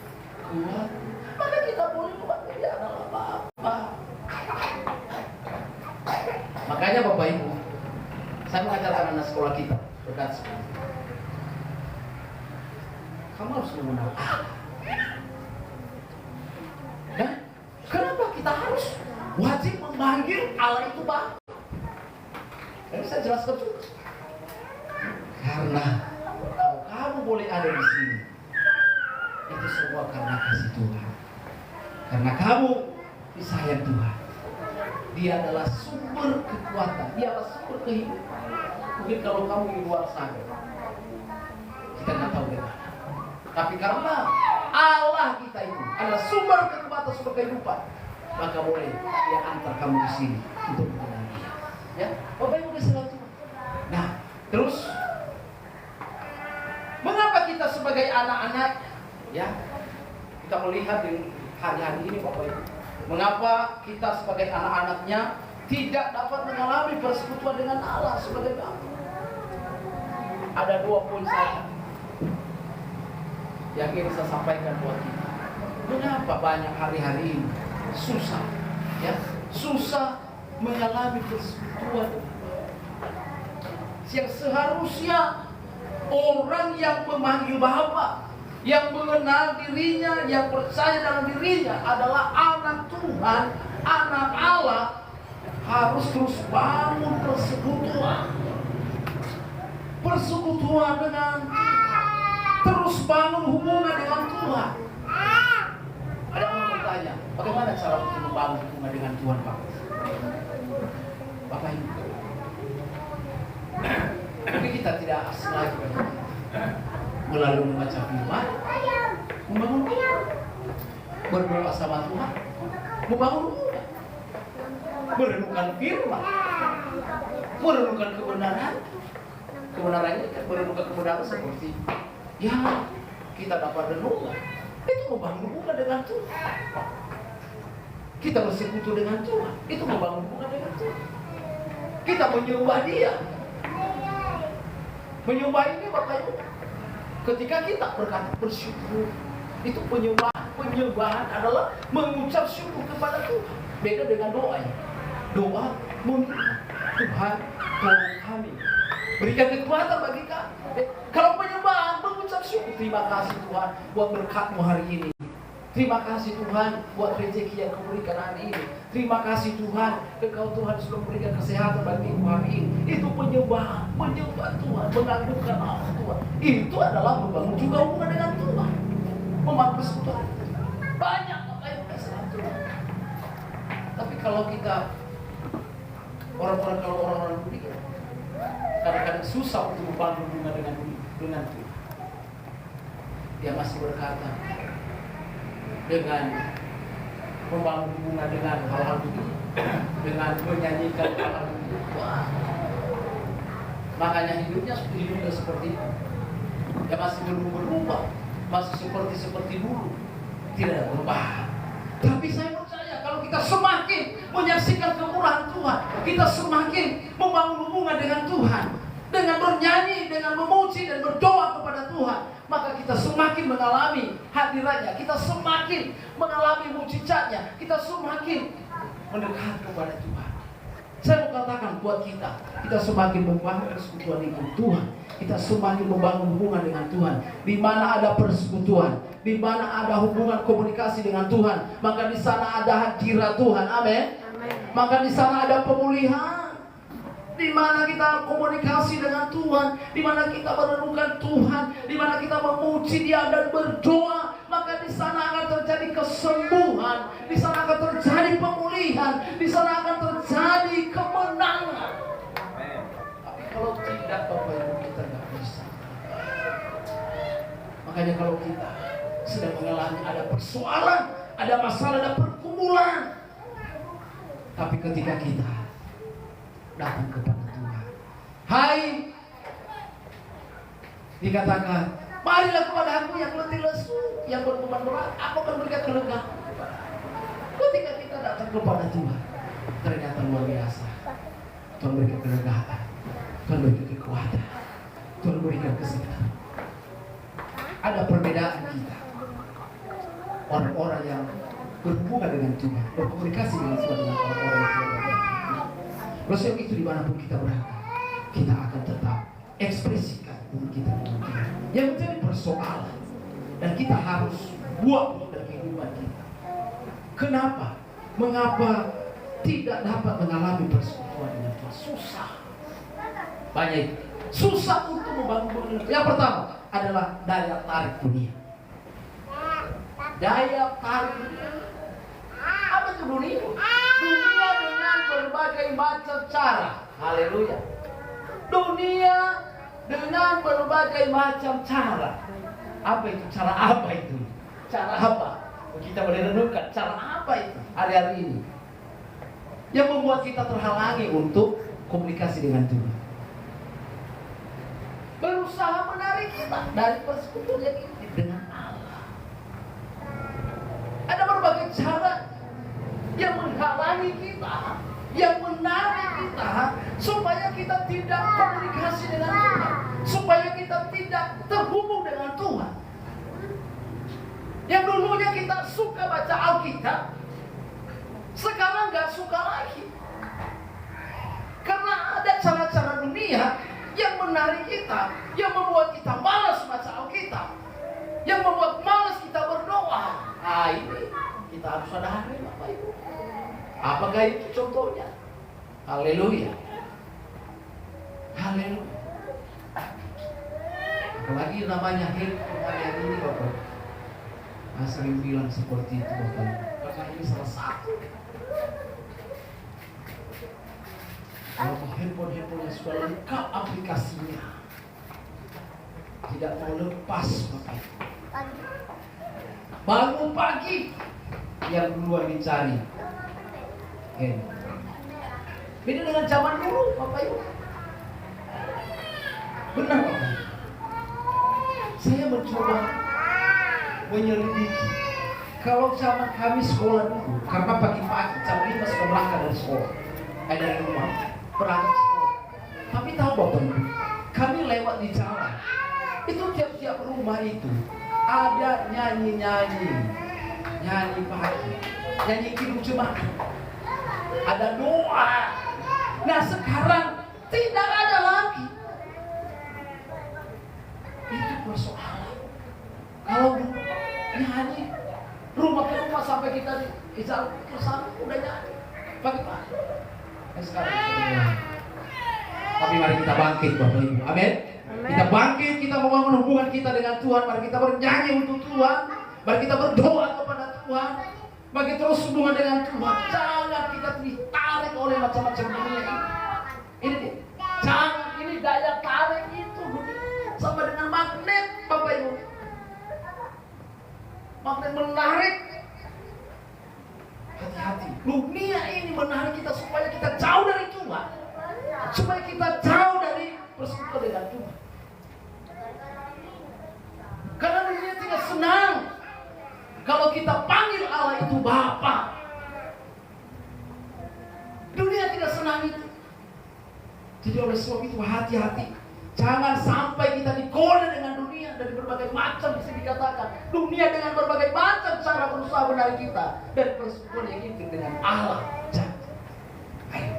kuatku. Maka kita boleh memanggil Dia adalah Bapa. Makanya Bapak Ibu, saya mengajar anak-anak sekolah kita berkata seperti itu. Kamu harus mengenal Allah. Dan kenapa kita harus wajib memanggil Allah itu Bapa? Ini saya jelaskan juga. Karena kalau kamu boleh ada di sini, itu semua karena kasih Tuhan. Karena kamu disayang Tuhan. Dia adalah sumber kekuatan, dia adalah sumber kehidupan. Mungkin kalau kamu di luar sana, kita nggak tahu bagaimana. Tapi karena Allah kita itu adalah sumber kekuatan, sumber kehidupan, maka boleh dia antar kamu di sini untuk mengenal Dia. Ya, Bapak Ibu kasih Tuhan. Nah, terus mengapa kita sebagai anak-anak, ya, kita melihat di hari-hari ini Bapak Ibu, mengapa kita sebagai anak-anaknya tidak dapat mengalami persekutuan dengan Allah sebagai Bapa? Ada 2 poin saja yang ingin saya sampaikan buat kita. Mengapa banyak hari-hari ini susah, ya, susah mengalami persekutuan yang seharusnya orang yang memanggil Bapa, yang mengenal dirinya, yang percaya dalam dirinya adalah anak Tuhan, anak Allah, harus terus bangun persekutuan dengan Tuhan, terus bangun hubungan dengan Tuhan. Ada orang bertanya, bagaimana cara untuk membangun hubungan dengan Tuhan, Pak? Bapak Ibu, tapi kita tidak asing lagi melalui membaca firman, membangun hubungan, berdoa sama Tuhan, membangun hubungan, merenungkan firman, merenungkan kebenaran. Kebenarannya kan merenungkan kebenaran seperti yang kita dapat renungkan. Itu membangun hubungan dengan Tuhan. Kita bersekutu dengan Tuhan, itu membangun hubungan dengan Tuhan. Kita menyembah Dia. Menyembah ini Bapak Ibu, ketika kita berkata bersyukur, itu penyembahan adalah mengucap syukur kepada Tuhan. Beda dengan doa. Doa meminta Tuhan tolong kami, berikan kekuatan bagi kami. Kalau penyembahan mengucap syukur, terima kasih Tuhan buat berkat-Mu hari ini. Terima kasih Tuhan buat rezeki yang Kau berikan hari ini. Terima kasih Tuhan, Engkau Tuhan sudah memberikan kesehatan bagi hari ini. Itu penyembahan, menyembah Tuhan, mengagungkan Allah Tuhan. Itu adalah membangun juga hubungan dengan Tuhan, membangun Tuhan. Banyak apa yang kita Tuhan. Tapi kalau kita orang-orang berikan, kadang-kadang susah untuk membangun hubungan dengan Tuhan. Dia masih berkata dengan membangun hubungan dengan hal-hal begini, dengan menyanyikan hal-hal begini. Wah, makanya hidupnya seperti itu. Dia masih belum berubah, masih seperti dulu, tidak berubah. Tapi saya percaya kalau kita semakin menyaksikan kemurahan Tuhan, kita semakin membangun hubungan dengan Tuhan, dengan bernyanyi, dengan memuji dan berdoa kepada Tuhan, maka kita semakin mengalami hadiratnya, kita semakin mengalami mujizatnya, kita semakin mendekat kepada Tuhan. Saya mau katakan buat kita semakin membangun persekutuan dengan Tuhan, kita semakin membangun hubungan dengan Tuhan. Di mana ada persekutuan, di mana ada hubungan komunikasi dengan Tuhan, maka di sana ada hadirat Tuhan. Amin. Maka di sana ada pemulihan. Di mana kita komunikasi dengan Tuhan, di mana kita merenungkan Tuhan, di mana kita memuji Dia dan berdoa, maka di sana akan terjadi kesembuhan, di sana akan terjadi pemulihan, di sana akan terjadi kemenangan. Tapi kalau tidak, Bapak Ibu, kita nggak bisa. Makanya kalau kita sedang mengalami ada persoalan, ada masalah, ada pergumulan, tapi ketika kita datang kepada Tuhan, hai, dikatakan, marilah kepada Aku yang letih lesu, yang berbeban berat, Aku akan berikan kelegaan. Ketika kita datang kepada Tuhan, ternyata luar biasa. Tuhan berikan kelegaan, Tuhan berikan kekuatan, Tuhan berikan kesegaran. Ada perbedaan kita, orang-orang yang berhubungan dengan Tuhan, berkomunikasi dengan Tuhan, dengan orang-orang yang tidak. Oleh sebab itu dimanapun kita berada, kita akan tetap ekspresikan diri kita dengan Tuhan. Yang menjadi persoalan dan kita harus buat dalam kehidupan kita. Kenapa? Mengapa tidak dapat mengalami persekutuan dengan Tuhan? Susah. Banyak susah untuk membangun. Yang pertama adalah daya tarik dunia. Daya tarik dunia. Apa itu dunia? Dunia dengan berbagai macam cara. Haleluya. Dunia dengan berbagai macam cara. Apa itu? Cara apa itu? Cara apa? Kita boleh renungkan. Cara apa itu hari-hari ini? Yang membuat kita terhalangi untuk komunikasi dengan Tuhan. Berusaha menarik kita dari persekutuan yang intim dengan Allah. Ada berbagai cara yang menghalangi kita, yang menarik kita, supaya kita tidak komunikasi dengan Tuhan, supaya kita tidak terhubung dengan Tuhan. Yang dulunya kita suka baca Alkitab, sekarang gak suka lagi. Karena ada cara-cara dunia yang menarik kita, yang membuat kita malas baca Alkitab, yang membuat malas kita berdoa. Nah ini kita harus sadari Bapak Ibu. Apakah itu contohnya? Haleluya. Haleluya. Apalagi namanya handphone hari ini Bapak. Sering bilang seperti itu Bapak. Karena ini salah satu. Kalau handphone-handphone yang sudah lengkap aplikasinya, tidak mau lepas Bapak. Bangun pagi, yang duluan dicari. Beda dengan zaman dulu Bapak Ibu. Benar Bapak. Saya mencoba menyelidiki. Kalau zaman kami sekolah dulu, karena pagi-pagi jam 5 sudah berangkat dari sekolah, dari rumah, berangkat sekolah. Tapi tahu Bapak Ibu, kami lewat di jalan, itu tiap-tiap rumah itu ada nyanyi pagi, nyanyi kidung jemaat, ada doa. Nah sekarang tidak ada lagi. Itu persoalan. Kalau nyanyi rumah ke rumah sampai kita di jalan ke sana udah nyanyi pagi-pagi. Sekarang tapi mari kita bangkit Bapak Ibu. Amin. Kita bangkit, kita membangun hubungan kita dengan Tuhan. Mari kita bernyanyi untuk Tuhan. Mari kita berdoa kepada Tuhan. Bagi terus hubungan dengan Tuhan. Jangan kita ditarik oleh macam-macam dunia ini. Ini dia. Jangan, ini daya tarik itu sama dengan magnet Bapak Ibu. Magnet menarik. Hati-hati. Dunia ini menarik kita supaya kita jauh dari Tuhan. Supaya kita jauh dari persekutuan dengan Tuhan. Karena dunia tidak senang kalau kita panggil Allah itu Bapa. Dunia tidak senang itu. Jadi oleh sebab itu hati-hati. Jangan sampai kita digoda dengan dunia dari berbagai macam bisa dikatakan. Dunia dengan berbagai macam cara berusaha menarik kita dari persekutuan yang intim dengan Allah. Jangan. Ayo.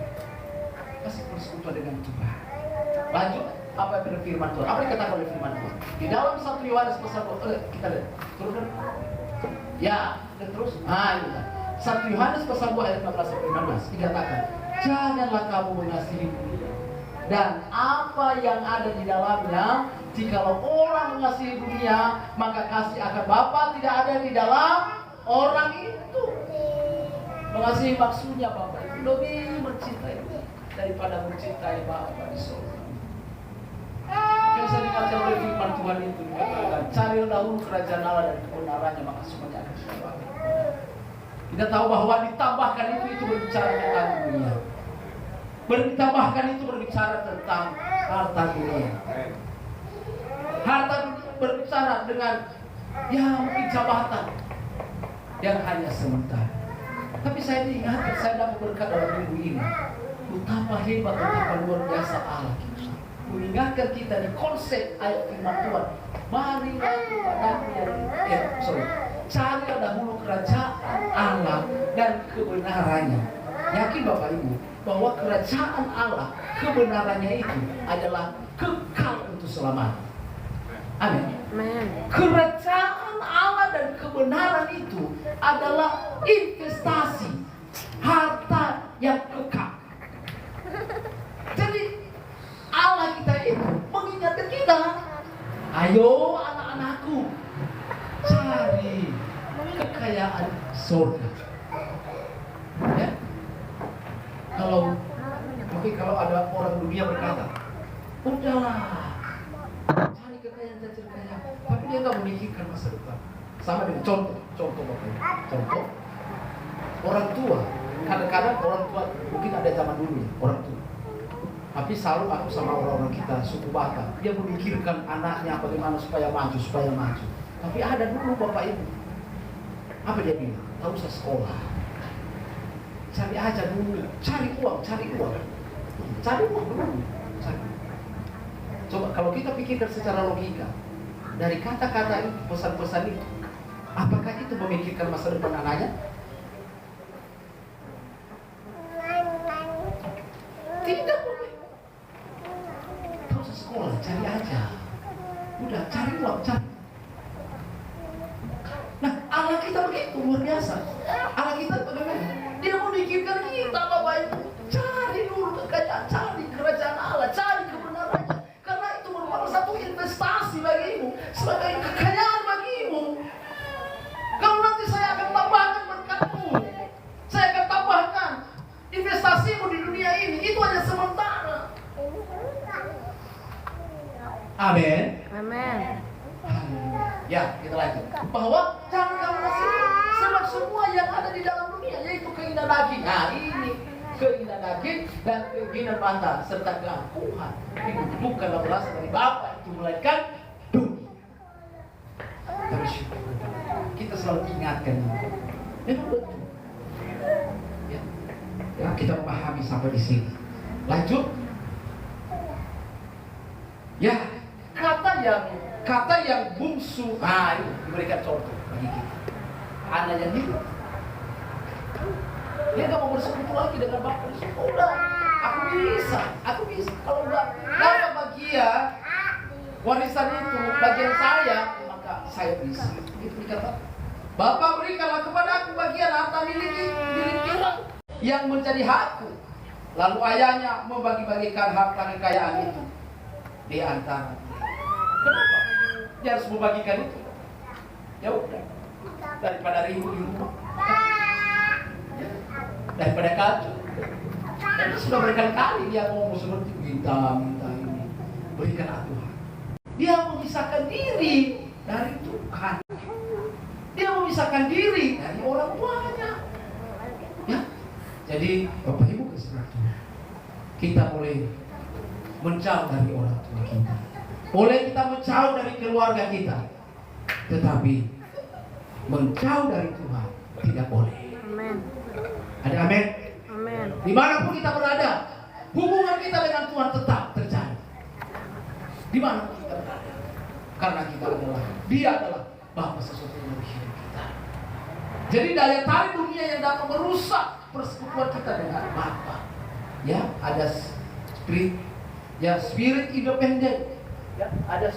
Kasih persekutuan dengan Tuhan. Lanjut. Apa yang firman Tuhan? Apa yang dikatakan oleh firman Tuhan? Di dalam 1 Yohanes pasal 2, kita lihat. Turun. Ya, dan terus. Ini. 1 Yohanes pasal 2 ayat 15-16 dikatakan, janganlah kamu mengasihi dunia dan apa yang ada di dalamnya. Jikalau orang mengasihi dunia, maka kasih akan Bapa tidak ada di dalam orang itu. Mengasihi maksudnya Bapa itu lebih mencintai daripada mencintai Bapa di surga. Yang saya dibaca oleh firman Tuhan itu dikatakan, carilah dahulu kerajaan Allah dan kebenarannya, maka semuanya akan ditambahkan. Kita tahu bahwa ditambahkan itu berbicara tentang dunia. Ditambahkan itu berbicara tentang harta dunia. Harta dunia berbicara dengan mungkin jabatan yang hanya sementara. Tapi saya diingatkan, saya dapat berkat dalam minggu ini, betapa hebat, betapa luar biasa Allah kita. Mengingatkan kita di konsep ayat firman Tuhan. Marilah kepadaku carilah dahulu kerajaan Allah dan kebenarannya, Yakin Bapak Ibu bahwa kerajaan Allah, kebenarannya itu adalah kekal untuk selamanya. Amin. Kerajaan Allah dan kebenaran itu adalah investasi harta yang kekal. Jadi Allah kita itu mengingatkan kita, ayo anak-anakku, cari kekayaan surga. Ya? Mungkin kalau ada orang dunia berkata, udahlah, cari kekayaan, tapi dia nggak memikirkan masa depan. Sama dengan contoh Bapak. Contoh orang tua. Kadang-kadang orang tua, mungkin ada zaman dulu ya, orang tua. Tapi selalu aku sama orang-orang kita suku Batak, dia memikirkan anaknya bagaimana supaya maju. Tapi ada dulu Bapak Ibu, apa dia bilang? Tak usah sekolah, cari aja dulu, cari uang dulu. Coba kalau kita pikirkan secara logika, dari kata-kata itu, pesan-pesan itu, apakah itu memikirkan masa depan anaknya? Tidak boleh. Tak usah sekolah, cari aja. Udah, cari uang. Nah, Allah kita begitu, luar biasa. Allah kita bagaimana? Dia memikirkan kita, Bapak Ibu. Cari dulu kekayaan, cari kerajaan Allah, cari kebenarannya. Karena itu merupakan satu investasi bagimu, sebagai kekayaan bagimu. Kalau nanti saya akan tambahkan berkatmu, saya akan tambahkan investasimu di dunia ini, itu hanya sementara. Amin. Ya, kita lanjut. Bahwa jangan kamu nasibkan, sebab semua yang ada di dalam dunia, yaitu keinginan daging. Nah, ini keinginan daging dan keinginan mata serta keangkuhan itu bukanlah berasal dari Bapa, itu melainkan dunia. Tapi syukur kita selalu ingatkan ini. Memang betul. Ya, kita memahami sampai di sini. Lanjut. Ya, kata yang bungsu, ini diberikan contoh bagi kita. Anak yang hidup, dia nggak mau bersekutu lagi dengan bapak. Udah, aku bisa. Kalau udah dapat bagian warisan itu bagian saya, maka saya bisa. Itu dikatakan, Bapak berikanlah kepada aku bagian harta milik kita yang menjadi hakku. Lalu ayahnya membagi-bagikan harta kekayaan itu di antara. Kenapa? Dia harus membagikan itu. Ya udah, daripada ribut di rumah, daripada kacau. Dan sudah berkali-kali dia ngomong seperti minta ini, berikan Tuhan. Dia memisahkan diri dari Tuhan. Dia memisahkan diri dari orang tuanya. Ya, jadi Bapak Ibu kesempatan kita boleh menjauh dari orang tua kita. Boleh kita menjauh dari keluarga kita. Tetapi menjauh dari Tuhan tidak boleh. Amin. Ada amin? Amin. Dimanapun kita berada, hubungan kita dengan Tuhan tetap terjadi. Dimanapun kita berada, karena Dia adalah Bapa sesungguhnya di hidup kita. Jadi daya tarik dunia yang dapat merusak persekutuan kita dengan Bapa. Ya, ada spirit independen. Ya, ada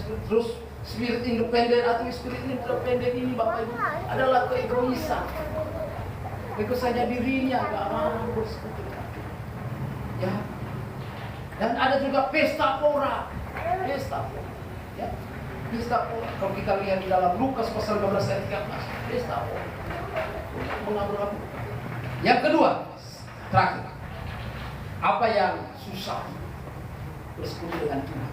spirit independen atau spirit independen ini Bapak Ibu adalah keegoisan. Keegoisannya dirinya, nggak mau bersekutu dengan Tuhan. Ya. Dan ada juga pesta pora. Ya. Pesta pora. Kalau kita lihat di dalam Lukas pasal 15 ayat 13, pesta pora. Mengabur-abur. Yang kedua, terakhir. Apa yang susah bersekutu dengan Tuhan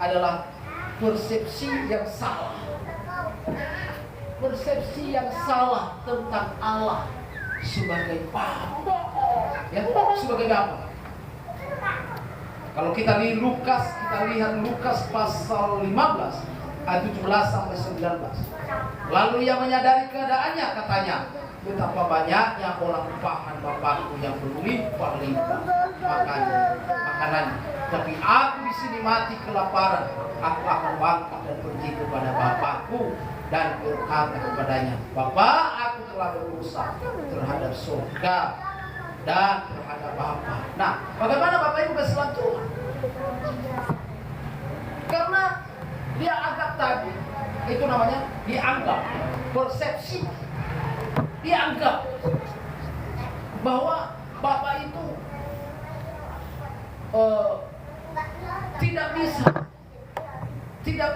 adalah persepsi yang salah. Persepsi yang salah tentang Allah sebagai Bapa. Ya, sebagai Bapa. Kalau kita lihat Lukas pasal 15 ayat 17 sampai 19. Lalu ia menyadari keadaannya, katanya, betapa banyaknya orang upahan Bapakku yang berlimpah-limpah makanannya. Tapi aku di sini mati kelaparan. Aku akan bangkit dan pergi kepada Bapakku dan berkata kepadanya, Bapa, aku telah berdosa terhadap surga dan terhadap Bapa. Nah, bagaimana Bapak Ibu kesalahan Tuhan? Karena dia anggap tadi, itu namanya dianggap, persepsi. Dianggap bahwa Bapak itu tidak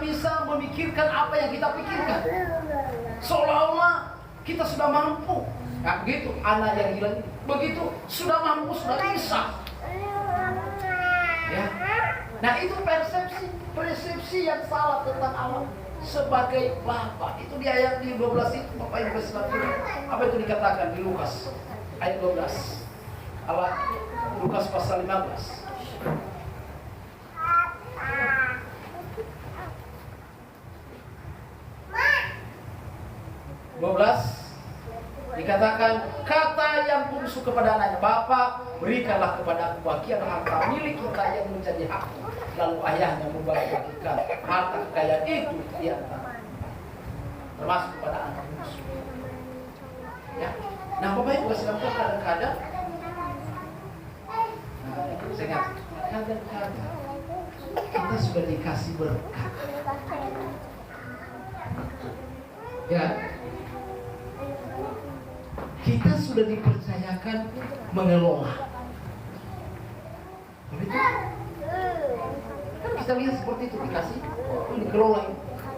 bisa memikirkan apa yang kita pikirkan. Seolah-olah kita sudah mampu. Nah, begitu anak yang gila ini. Begitu sudah mampu, sudah bisa. Ya. Nah, itu persepsi yang salah tentang Allah sebagai Bapa. Itu di ayat di 12 itu Bapak Ibu sekalian. Apa itu dikatakan di Lukas ayat 12. Allah Lukas pasal 15. Dikatakan kata yang bungsu kepada anaknya, Bapa berikanlah kepada aku bagian harta milik kita yang menjadi hakku. Lalu ayahnya membagi-bagikan harta kekayaan itu di antara, termasuk kepada anak bungsu. Ya. Nah, Bapak Ibu sedang kadang-kadang, saya ingat, kadang-kadang kita sudah dikasih berkat. Ya. Kita sudah dipercayakan mengelola. Begitu? Kan kita lihat seperti itu, dikasih, dikelola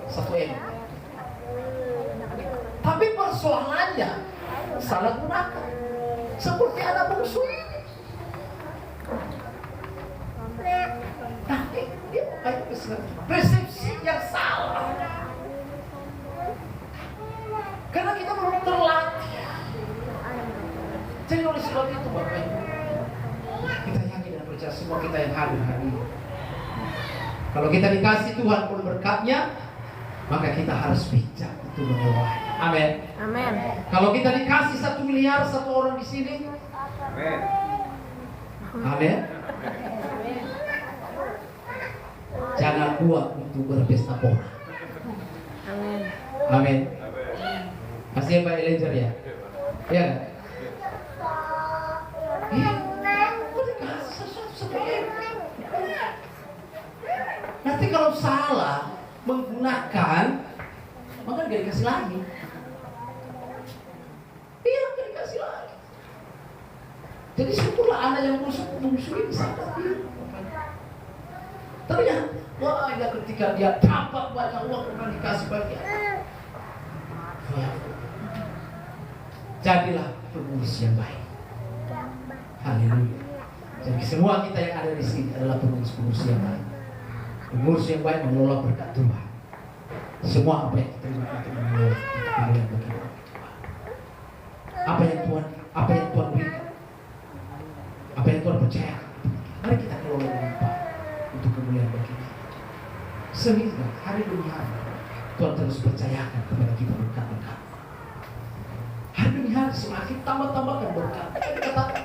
1 M. Tapi persoalannya salah gunakan. Seperti anak bungsu ini. Nah, dia kayak persepsi yang salah. Karena kita belum terlatih. Jadi oleh sebab itu Bapak Ibu, kita yakin dan percaya semua kita yang hadir hari ini. Kalau kita dikasih Tuhan pun berkatnya, maka kita harus bijak itu mengelola. Amin. Amin. Kalau kita dikasih 1 miliar satu orang di sini, amin. Amin. Jangan buat untuk berpesta pora. Amin. Amin. Masih Pak Elijah ya? Ya. Nanti kalau salah menggunakan, maka gak dikasih lagi. Iya, gak dikasih lagi. Jadi syukurlah anak yang bungsu ini sadar diri. Ternyata, wah, ya ketika dia dapat banyak uang bukan dikasih bagian. Ya. Jadilah pengurus yang baik. Haleluya. Jadi semua kita yang ada di sini adalah pengurus yang baik. Pengurus yang baik mengelola berkat Tuhan. Semua apa yang kita terima itu mengelola itu kemuliaan bagi Tuhan. Apa yang Tuhan berikan, apa yang Tuhan percaya, mari kita kelola dengan baik untuk kemuliaan bagi kita. Sehingga hari demi hari Tuhan terus percayakan kepada kita berkat-berkat. Hari demi hari semakin tambah-tambahkan berkat. Dikatakan,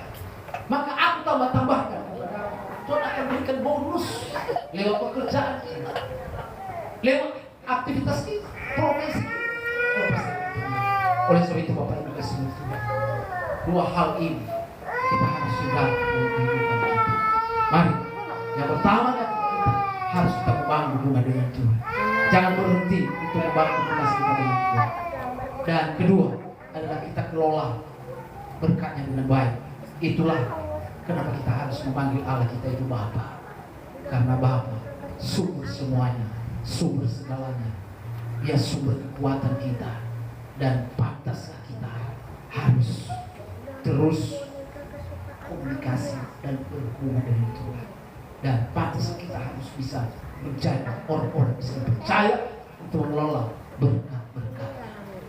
maka aku tambah-tambahkan kepada Tuhan akan berikan bonus lewat pekerjaan kita, lewat aktivitas kita, profesi kita. Oleh sebab itu Bapak Ibu kasih Tuhan, 2 hal ini kita harus sudah menunjukkan kita. Mari, yang pertama kita harus kita membangun hubungan dengan Tuhan. Jangan berhenti untuk membangun hubungan kita dengan Tuhan. Dan kedua adalah kita kelola berkatnya dengan baik. Itulah kenapa kita harus memanggil Allah kita itu Bapa. Karena Bapa sumber semuanya, sumber segalanya. Dia sumber kekuatan kita. Dan pantaskah kita harus terus komunikasi dan berhubungan dengan Tuhan. Dan pantas kita harus bisa menjadi orang-orang yang bisa percaya untuk mengelola berkat-berkat.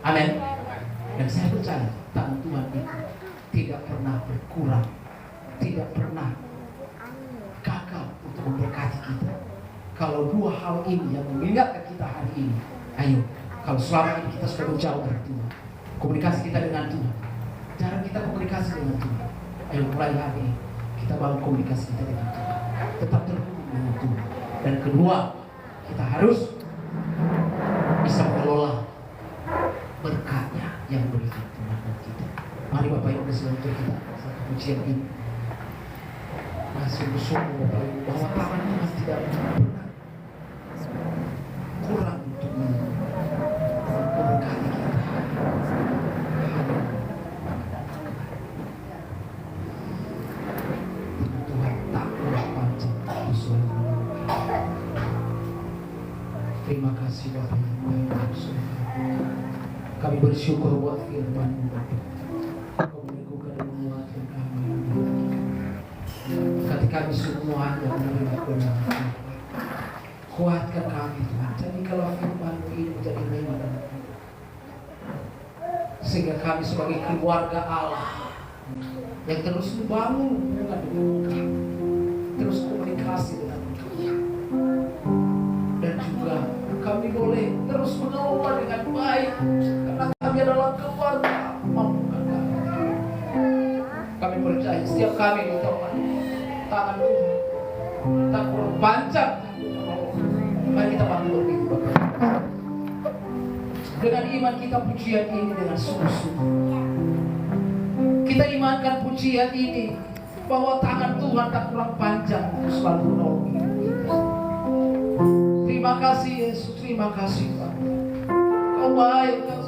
Amin. Dan saya percaya tangan Tuhan itu tidak pernah berkurang, tidak pernah gagal untuk memberkati kita. Kalau 2 hal ini yang mengingatkan kita hari ini, ayo, kalau selama ini kita sudah menjauh dari Tuhan, komunikasi kita dengan Tuhan, jarang kita komunikasi dengan Tuhan. Ayo mulai hari ini kita bangun komunikasi kita dengan Tuhan, tetap terhubung dengan Tuhan. Dan kedua, kita harus bisa mengelola berkatnya yang berikan Tuhan dan kita. Mari Bapak Ibu sekalian kita. pujian ini. Sungguh-sungguh bahwa tangan Tuhan tidak pernah kurang untuk memberkati kita. Tuhan tak pernah panjang sesuai. Terima kasih Bapak yang baik di surga. Kami bersyukur buat firman-Mu Bapak. Kau meneguhkan dan menguatkan kami. Ketika kami semua hanya menerima benar, kuatkan kami Tuhan. Jadi kalau firman-Mu ini menjadi rema dan sehingga kami sebagai keluarga Allah yang terus membangun hubungan dengan Engkau, terus komunikasi dengan Engkau, dan juga kami boleh terus mengelola dengan baik karena kami adalah keluarga. Mampukan kami. Kami percaya setiap kami di tangan Tuhan tak kurang panjang. Mari kita bantu berdiri Bapak. Dengan iman kita pujian ini dengan sungguh-sungguh. Kita imankan pujian ini bahwa tangan Tuhan tak kurang panjang untuk selalu menolong hidup kita. Terima kasih Yesus, terima kasih Pak. Kau baik Kau.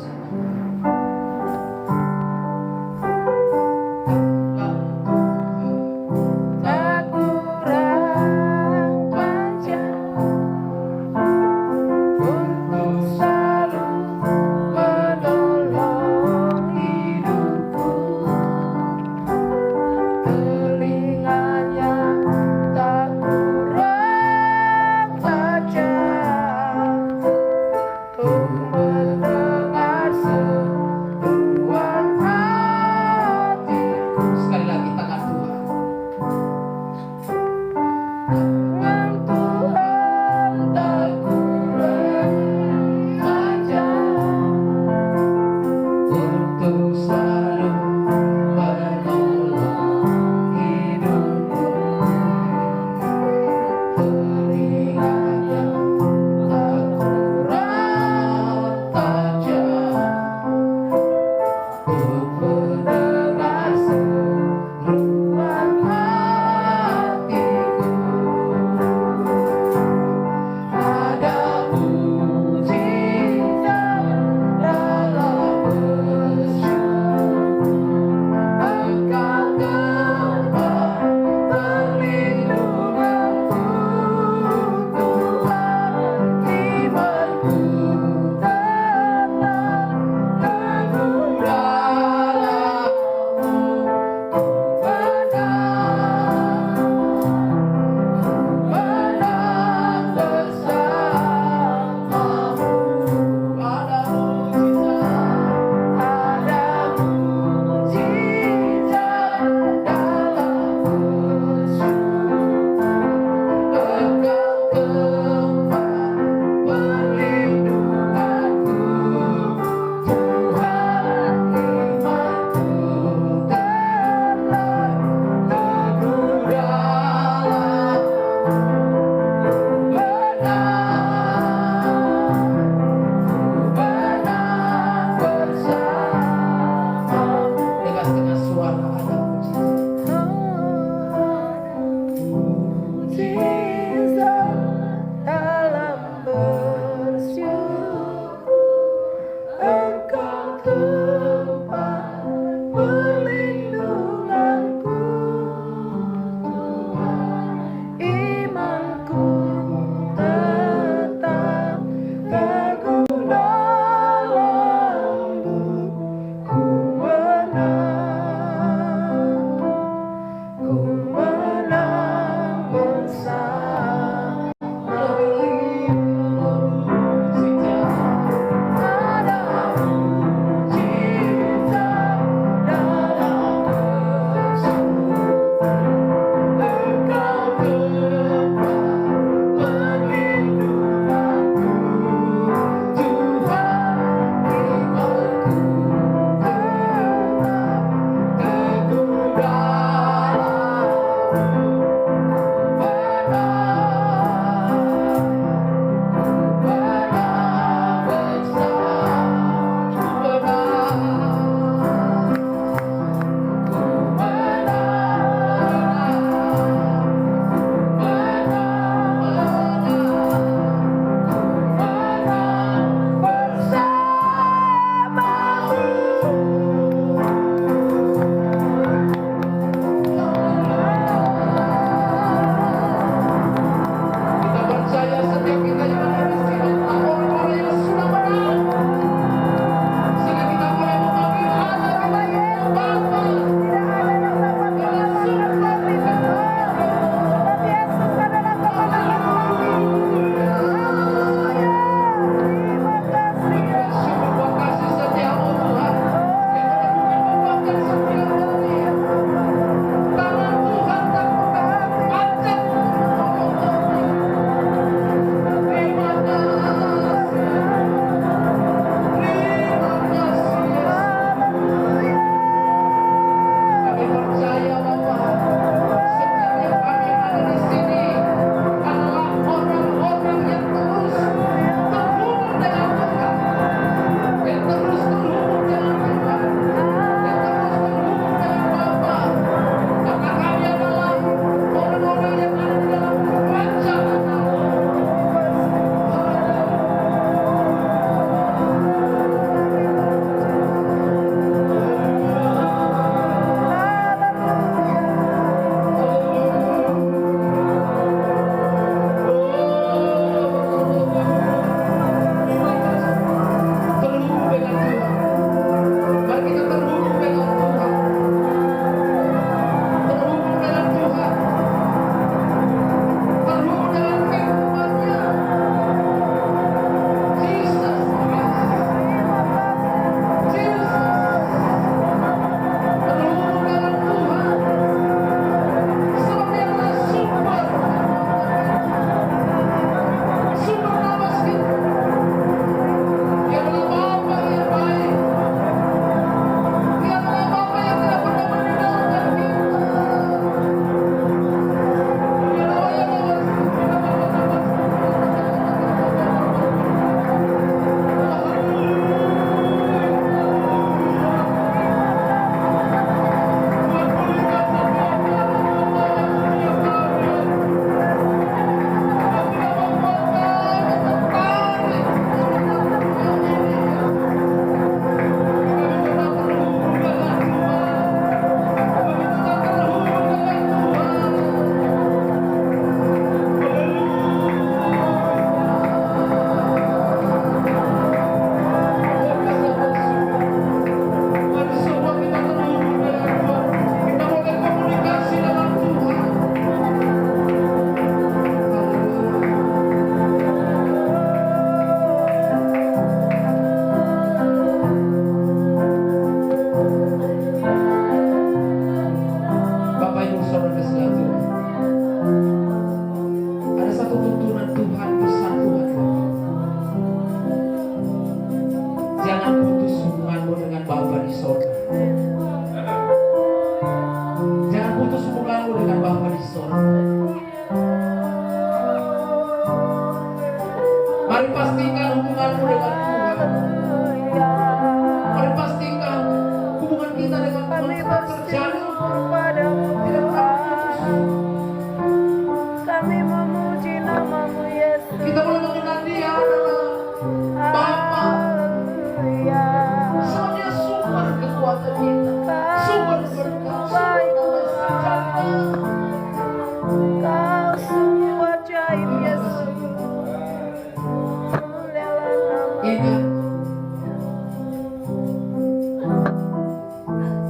Mendengar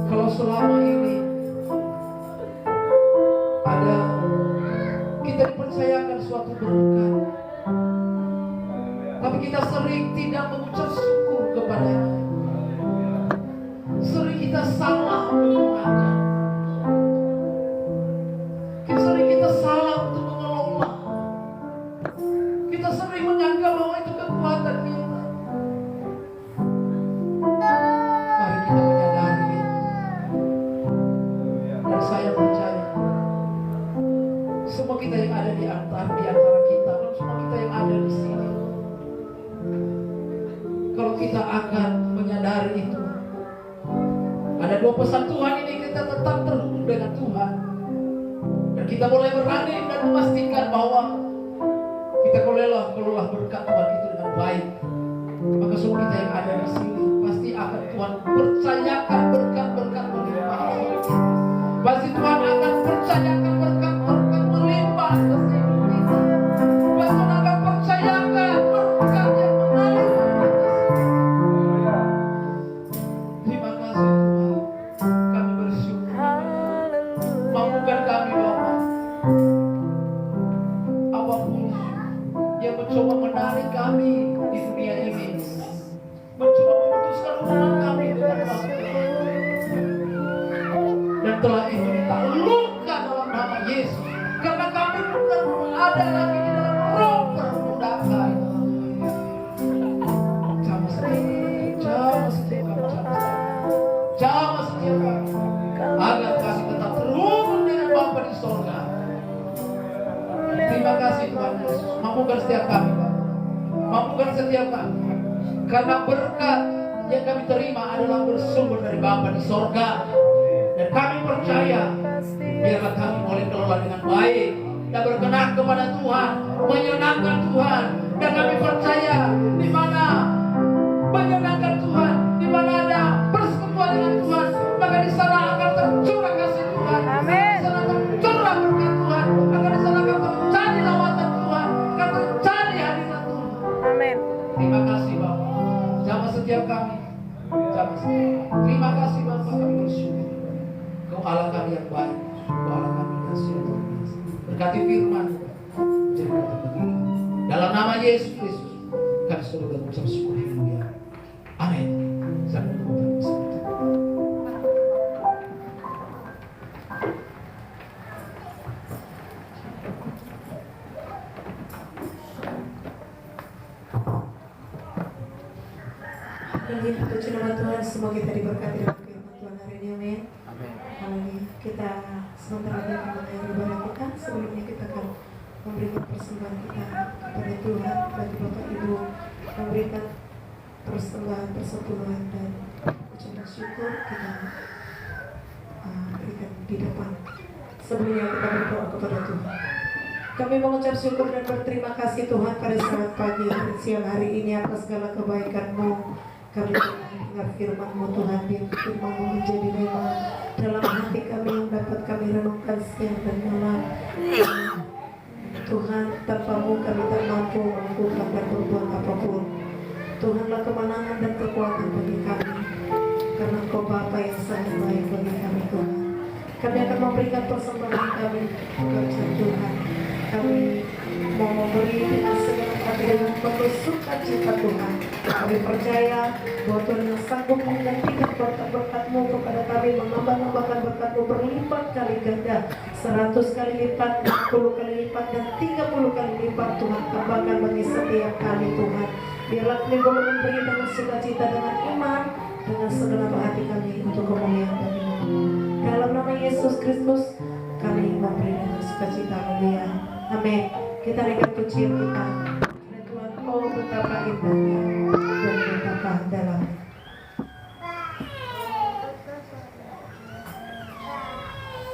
Kalau selama ini ada kita dipercayakan suatu berkat, tapi kita sering tidak mengucap syukur kepadanya. Sering kita salah menggunakannya. Sering kita salah untuk mengelola. Kita sering menyangka bahwa itu kekuatan kita. Mari kita menyadari itu. Dan saya percaya semua kita yang ada di antara kita, dan semua kita yang ada di sini, kalau kita akan menyadari itu, ada dua pesan Tuhan ini, kita tetap terhubung dengan Tuhan, dan kita boleh berani dan memastikan bahwa kita kelola berkat Tuhan itu dengan baik. Maka semua kita yang ada di sini pasti akan Tuhan percayakan berkat-berkat melimpah. Pasti Tuhan akan percayakan berkat-berkat melimpah ke hidup kita. Pasti Tuhan akan percayakan berkat yang mengalir. Terima kasih Tuhan, kami bersyukur. Mampukan kami Bapa, apapun yang mencoba menarik kami di dunia ini, mencoba memutuskan hubungan kami dengan Bapa, dan telah itu ditaklukkan dalam nama Yesus, karena kami bukan ada lagi di dalam roh perbudakan. Jamah setiap kami, agar kami tetap terhubung dengan Bapa di sorga. Terima kasih Tuhan Yesus, mampukan setiap kami Bapa, mampukan setiap kami, karena berkat yang kami terima adalah bersumber dari Bapa di sorga. Dan kami percaya, biarlah kami boleh kelola dengan baik dan berkenan kepada Tuhan, menyenangkan Tuhan. Dan kami percaya, di mana menyenangkan Tuhan, di mana ada persekutuan dengan Tuhan, maka di sana akan tercurah kasih Tuhan. Di sana tercurah berkat Tuhan, akan di sana akan terjadi lawatan Tuhan, akan terjadi hadirat Tuhan. Amin. Terima kasih Bapak, jamah setiap kami, jamah setiap kami. Terima kasih Bapak, kami bersyukur. Kau Allah kami yang baik, Kau Allah kami yang suci. Berkati firman, jadi berkati bagi kami. Dalam nama Yesus Kristus, kami sudah mengucap syukur. Haleluya. Amin. Sampai jumpa bersama Tuhan. Haleluya, puji nama Tuhan. Semoga kita diberkati dengan firman Tuhan hari ini. Amin. Haleluya. Kita sebentar lagi akan mengakhiri ibadah kita. Sebelumnya kita akan memberikan persembahan kita kepada Tuhan. Bagi Bapak Ibu memberikan persembahan persepuluhan dan ucapan syukur, kita berikan di depan. Sebelumnya kita berdoa kepada Tuhan. Kami mengucap syukur dan berterima kasih Tuhan pada saat pagi dan siang hari ini atas segala kebaikan-Mu. Kami mendengar firman-Mu Tuhan, biar firman-Mu menjadi rema dalam hati kami yang dapat kami renungkan siang dan malam. Tuhan, tanpa-Mu kami tak mampu melakukan dan berbuat apapun. Tuhanlah kemenangan dan kekuatan bagi kami, karena Engkau Bapa yang sangat baik bagi kami Tuhan. Kami akan memberikan persembahan kami kepada Tuhan. Kami mau memberi dengan segala hati dengan penuh sukacita Tuhan. Kami percaya bahwa Tuhan yang sanggup menggantikan berkat-berkat-Mu kepada kami, menambah-nambahkan berkat-Mu berlipat kali ganda, 100 kali lipat, 10 kali lipat, dan 30 kali lipat. Tuhan tambahkan bagi setiap kami Tuhan. Biarlah kami boleh memberi dengan sukacita, dengan iman, dengan segenap hati kami untuk kemuliaan bagi-Mu. Dalam nama Yesus Kristus kami memberi dengan sukacita. Haleluya. Amin. Kita naikkan pujian kita. Dan Tuhan, oh betapa indahnya dan betapa dalamnya.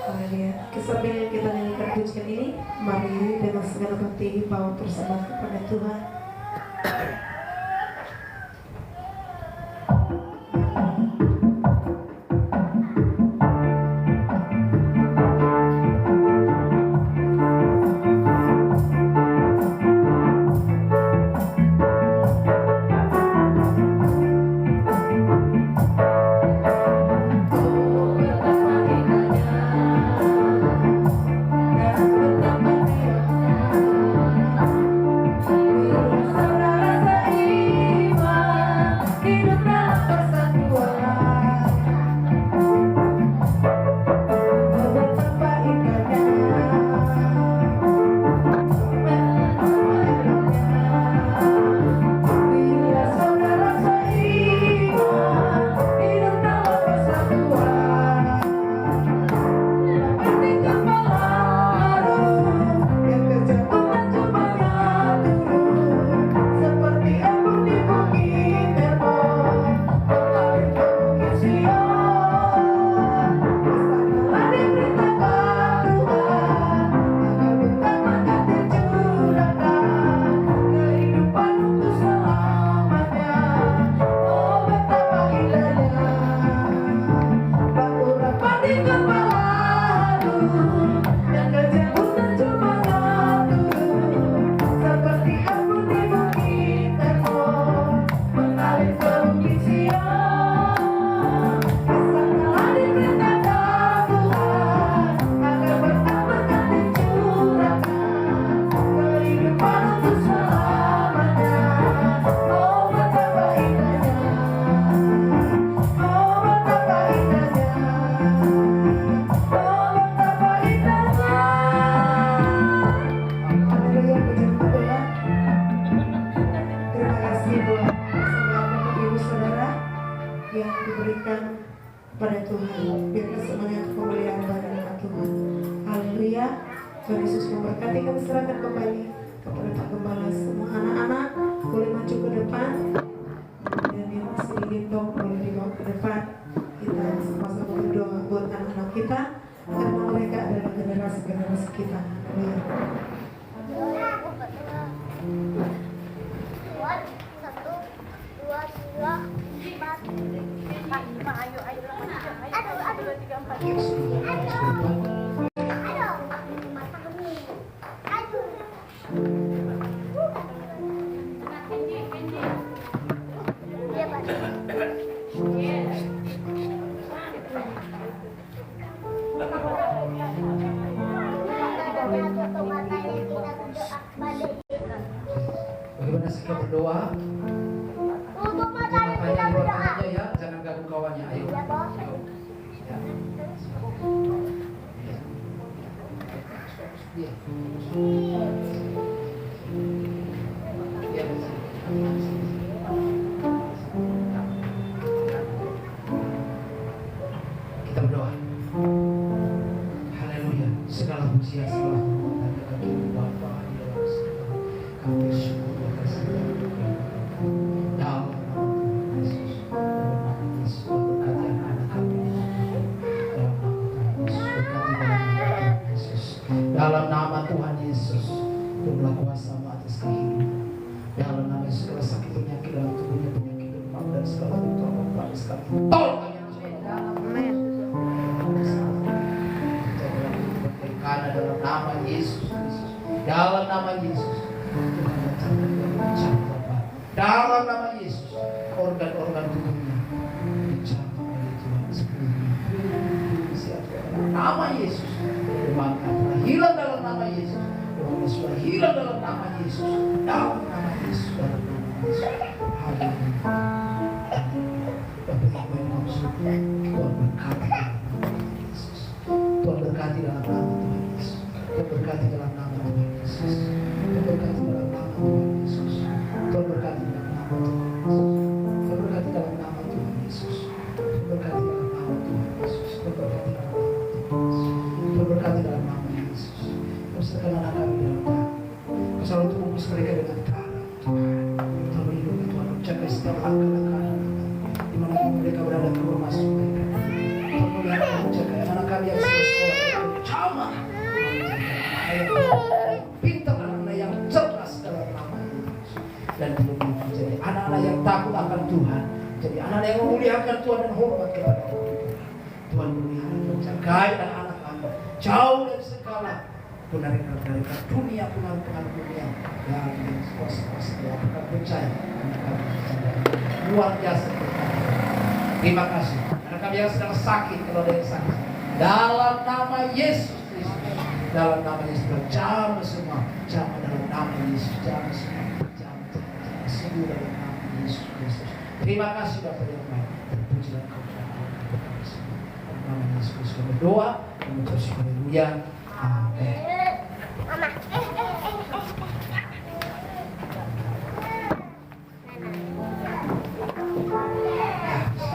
Haleluya. Sambil kita nyanyikan pujian ini, mari dengan segala hati bawa persembahan kepada Tuhan. berkati, kami serahkan kembali kepada Pak Gembala. Semua anak-anak boleh maju ke depan, dan yang masih digendong boleh dibawa ke depan. Kita sama-sama berdoa buat anak-anak kita, karena mereka adalah generasi-generasi kita. Amin. Bagaimana sikap berdoa? Makanya dibuat aja ya, jangan ganggu kawannya. Ayo. Ya. Dia. Kita berdoa. Haleluya. Segala pujian, segala hormat dan kemuliaan Bapa di dalam segala. Kami bersyukur atas segala dalam nama Yesus. Berkati anak-anak kami. Dalam nama Tuhan Yesus. Turunlah kuasa-Mu atas kehidupan. Dalam nama Yesus, segala sakit penyakit dalam tubuhnya, penyakit demam dan segala bentuk apa sekali. Tolong kami karena dalam nama Yesus Kristus. Dalam nama Yesus. Dalam nama Yesus, organ-organ tubuhnya dicapai oleh Tuhan sebelumnya. Nama Yesus, maka hilang dalam nama Yesus. Orang sudah hilang dalam nama Yesus. Dalam nama Yesus, dalam nama Yesus. Haleluya. Bapak Ibu yang bersyukur, Tuhan berkati dalam nama Yesus. Tuhan berkati dalam nama Tuhan Yesus. Tuhan berkati dalam nama Tuhan Yesus. Tuhan berkati dalam nama Tuhan Yesus. Tuhan berkati dalam nama Tuhan Yesus. Tuhan berkati dalam nama Tuhan Yesus. Tuhan berkati dalam nama Tuhan Yesus. Tuhan berkati dalam nama Tuhan Yesus. Tuhan berkati dalam nama Yesus. Bersihkan anak kami dalam Tuhan. Kau selalu tembus mereka dengan darah Tuhan. Tuhan melindungi Tuhan, jaga setiap langkah-langkah dimanapun mereka berada, keluar masuk mereka. Tuhan melindungi, jaga anak kami yang sedang sekolah bersama. Pintar anak-anak yang cerdas dalam nama Yesus. Dan lebih menjadi anak-anak yang takut akan Tuhan. Jadi anak-anak yang memuliakan Tuhan dan hormat kepada Tuhan. Tuhan melindungi, menjagai anak-anak kami jauh dari segala penarikan dunia, pengaruh dunia dan kuasa-kuasa yang akan percaya. Anak kami luar biasa. Terima kasih. Anak kami yang sedang sakit, kalau ada yang sakit, dalam nama Yesus Kristus, dalam nama Yesus, jamah semua, jamah dalam nama Yesus, jamah semua, jamah sembuh dalam nama Yesus Kristus. Terima kasih Bapak yang baik. Terpujilah Kau dalam nama Yesus Kristus. Kami berdoa dan mengucap syukur. Haleluya. Amin.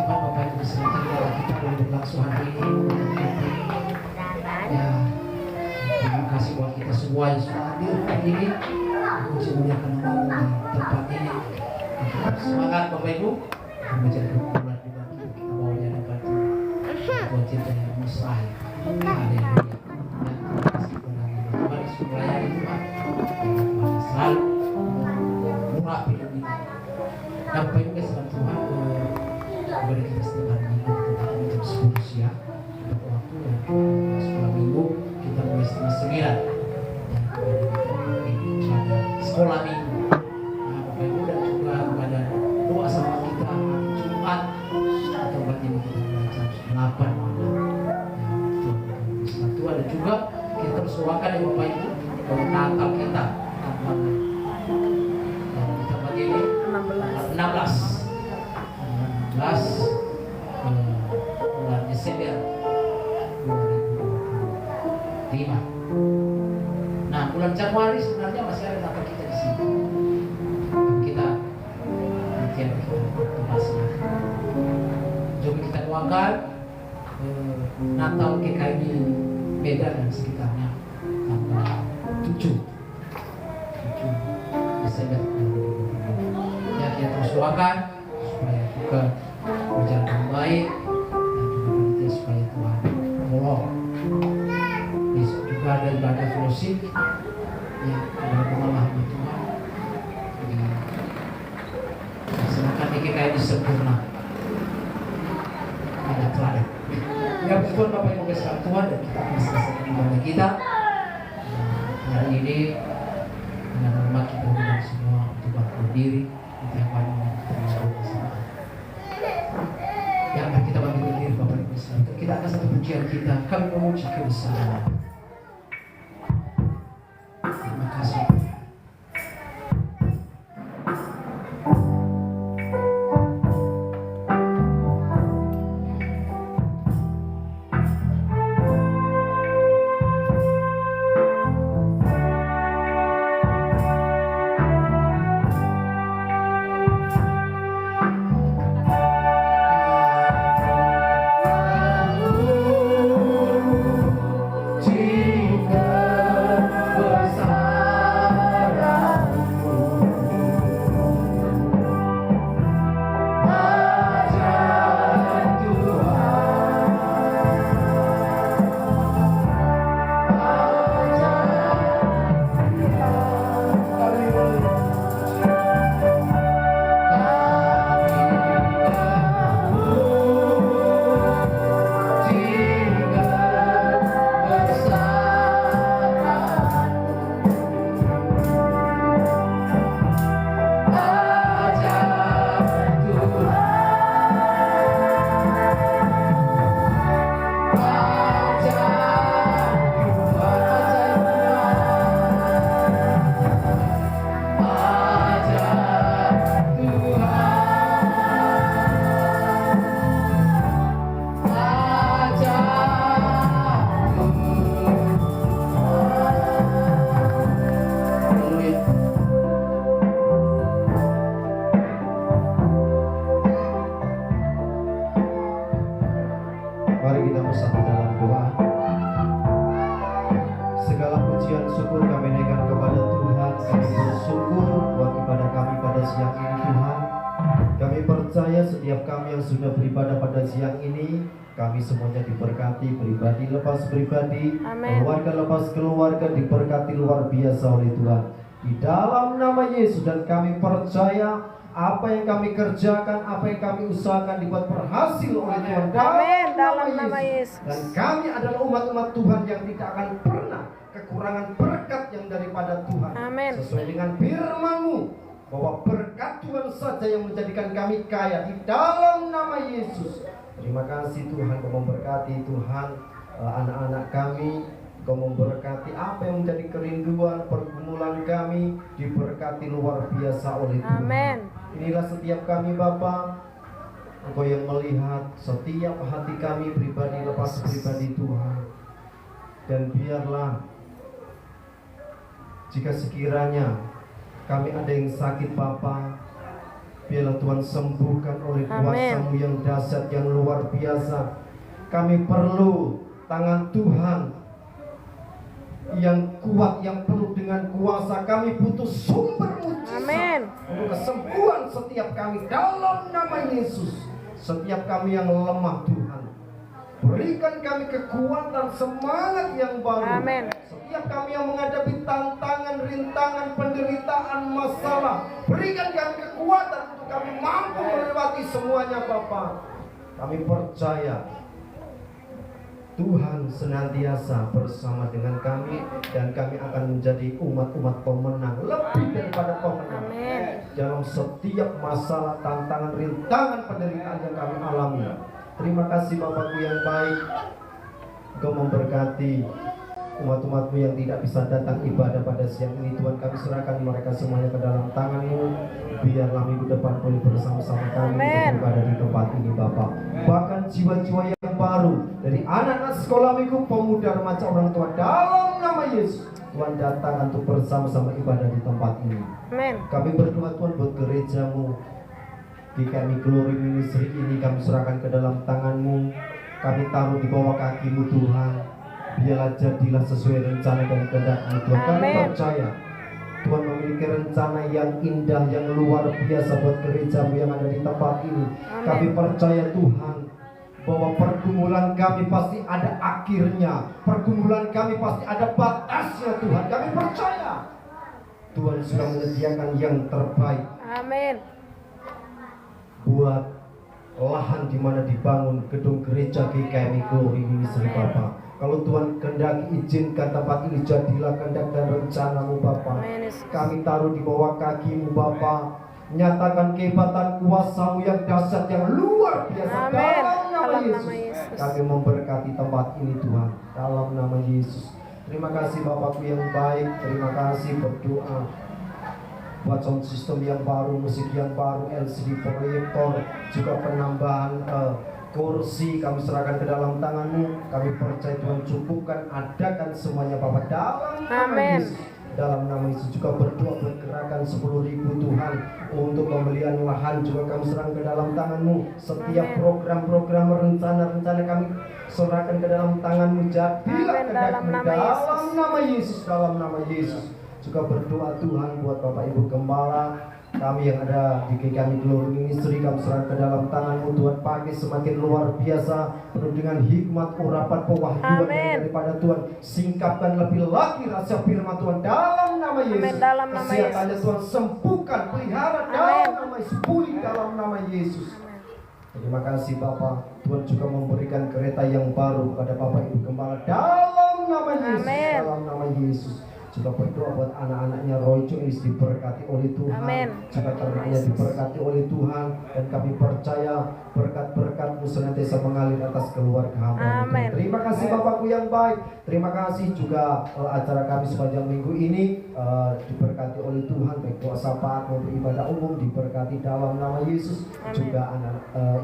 Bapak Ibu selanjutnya kita boleh berlangsung hari ini. Ya, terima kasih buat kita semua yang sudah hadir hari ini. Puji muliakan nama di tempat ini. Semangat Bapak Ibu. Menjadi bulan juga kita bawanya dapat buat cinta yang mustahil. Haleluya. Terima kasih kepada Tuhan semua yang di Tuhan. Tuhan selalu murapi dan dimakai. Dan Bapak Ibu kesalahan Tuhan kepada kita setiap hari minggu kita jam 10 siang pada waktu dan sekolah minggu kita mulai setengah 9 dan kepada kita sekolah minggu. Nah Bapak Ibu dan juga kepada doa sama kita hari Jumat atau berarti kita belajar 8 malam. Itu ada juga kita terus doakan ya Bapak Ibu Natal kita kapan kita bagi ini 16 bulan Desember 2025. Nah bulan Januari sebenarnya masih ada Natal kita di sini. Kita nanti kita bahasnya. Coba kita doakan Natal GKI Medan dan sekitarnya tanggal Cucu bisa lihat ya, kita terus doakan supaya juga berjalan dengan baik dan juga supaya Tuhan menolong. Besok juga ada ibadah fellowship yang ada pengalaman Tuhan. Jadi silakan DKKI disempurna. Ada teladan. Ya betul Bapak Ibu kasih Tuhan, dan kita akan selesai ibadah kita hari ini dengan hormat kita undang semua untuk berdiri untuk yang paling bersama. Ya, mari kita bangkit berdiri Bapak Ibu sekalian. Kita akan satu pujian kita, kami memuji kebesaran. Terima kasih. Mari kita bersatu dalam doa. Segala pujian syukur kami naikkan kepada Tuhan. Kami bersyukur buat ibadah kami pada siang ini Tuhan. Kami percaya setiap kami yang sudah beribadah pada siang ini, kami semuanya diberkati, pribadi lepas pribadi, Amin. keluarga lepas keluarga, diberkati luar biasa oleh Tuhan. Di dalam nama Yesus, dan kami percaya apa yang kami kerjakan, apa yang kami usahakan dibuat berhasil oleh Tuhan. Dalam nama Yesus. Dan kami adalah umat-umat Tuhan yang tidak akan pernah kekurangan berkat yang daripada Tuhan. Amin. Sesuai dengan firman-Mu, bahwa berkat Tuhan saja yang menjadikan kami kaya, di dalam nama Yesus. Terima kasih Tuhan, Kau memberkati Tuhan anak-anak kami. Kau memberkati apa yang menjadi kerinduan, pergumulan kami, diberkati luar biasa oleh Tuhan. Amin. Inilah setiap kami Bapa, Engkau yang melihat setiap hati kami pribadi lepas pribadi Tuhan. Dan biarlah jika sekiranya kami ada yang sakit Bapa, biarlah Tuhan sembuhkan oleh kuasa-Mu yang dahsyat, yang luar biasa. Kami perlu tangan Tuhan yang kuat, yang penuh dengan kuasa. Kami butuh sumber mujizat untuk kesembuhan setiap kami dalam nama Yesus. Setiap kami yang lemah Tuhan, berikan kami kekuatan, semangat yang baru. Amin. Setiap kami yang menghadapi tantangan, rintangan, penderitaan, masalah, berikan kami kekuatan untuk kami mampu melewati semuanya Bapa. Kami percaya Tuhan senantiasa bersama dengan kami, dan kami akan menjadi umat-umat pemenang, lebih daripada pemenang. Amin. Dalam setiap masalah, tantangan, rintangan, penderitaan yang kami alami. Terima kasih Bapakku yang baik. Engkau memberkati umat-umat-Mu yang tidak bisa datang ibadah pada siang ini. Tuhan, kami serahkan mereka semuanya ke dalam tangan-Mu. Biarlah minggu depan boleh bersama-sama kami untuk beribadah di tempat ini Bapak. Bahkan jiwa-jiwa yang baru dari anak-anak sekolah minggu, pemuda, remaja, orang tua, dalam nama Yesus, Tuhan datang untuk bersama-sama ibadah di tempat ini. Amin. Kami berdoa Tuhan buat gereja-Mu. Di kami Glory Ministry ini kami serahkan ke dalam tangan-Mu. Kami taruh di bawah kaki-Mu Tuhan. biarlah jadilah sesuai rencana dan kehendak-Mu Tuhan. Kami Amin. percaya Tuhan memiliki rencana yang indah, yang luar biasa buat gereja-Mu yang ada di tempat ini. Amin. Kami percaya Tuhan bahwa pergumulan kami pasti ada akhirnya, pergumulan kami pasti ada batasnya Tuhan. Kami percaya Tuhan sudah menyediakan yang terbaik Amin. buat lahan di mana dibangun gedung gereja GKMI Glory Ministry Bapa. Kalau Tuhan kehendaki izinkan tempat ini jadilah kehendak dan rencana-Mu Bapa. Amin. Kami taruh di bawah kaki-Mu Bapa. Nyatakan kehebatan kuasa-Mu yang dahsyat, yang luar biasa. Amin. Dalam nama Dalam Yesus. nama Yesus. Kami memberkati tempat ini Tuhan. Dalam nama Yesus. Terima kasih Bapakku yang baik. Terima kasih berdoa buat sound system yang baru, musik yang baru, LCD proyektor, juga penambahan kursi. Kami serahkan ke dalam tangan-Mu. Kami percaya Tuhan cukupkan, adakan semuanya Bapak dalam nama Amin. Yesus. Dalam nama Yesus juga berdoa bergerakan 10.000 Tuhan untuk pembelian lahan juga kami serahkan ke dalam tangan-Mu. Setiap Amin. program-program rencana-rencana kami serahkan ke dalam tangan-Mu. Jadilah Amin. Dalam kehendak-Mu nama dalam Yesus. nama Yesus, dalam nama Yesus. Juga berdoa Tuhan buat Bapak Ibu Gembala kami yang ada di GKMI Glory Ministry. Kami serahkan ke dalam tangan-Mu Tuhan. Pakai semakin luar biasa, penuh dengan hikmat, urapan, pewahyuan Amin. daripada Tuhan. Singkapkan lebih lagi rahasia firman Tuhan dalam nama Yesus. Amin. Dalam nama Kesehatannya Yesus. Tuhan sembuhkan, pelihara Amin. dalam nama Yesus, pulih dalam nama Yesus. Terima kasih Bapak. Tuhan juga memberikan kereta yang baru pada Bapak Ibu Gembala dalam nama Yesus. Amin. Dalam nama Yesus. Juga berdoa buat anak-anaknya Roy Joyce diberkati oleh Tuhan. Amin. Juga ternaknya diberkati oleh Tuhan. Dan kami percaya berkat-berkat-Mu senantiasa mengalir atas keluarga hamba. Amin. Terima kasih Bapakku yang baik. Terima kasih juga acara kami sepanjang minggu ini diberkati oleh Tuhan. Baik doa syafaat maupun ibadah umum diberkati dalam nama Yesus. Amin. Juga anak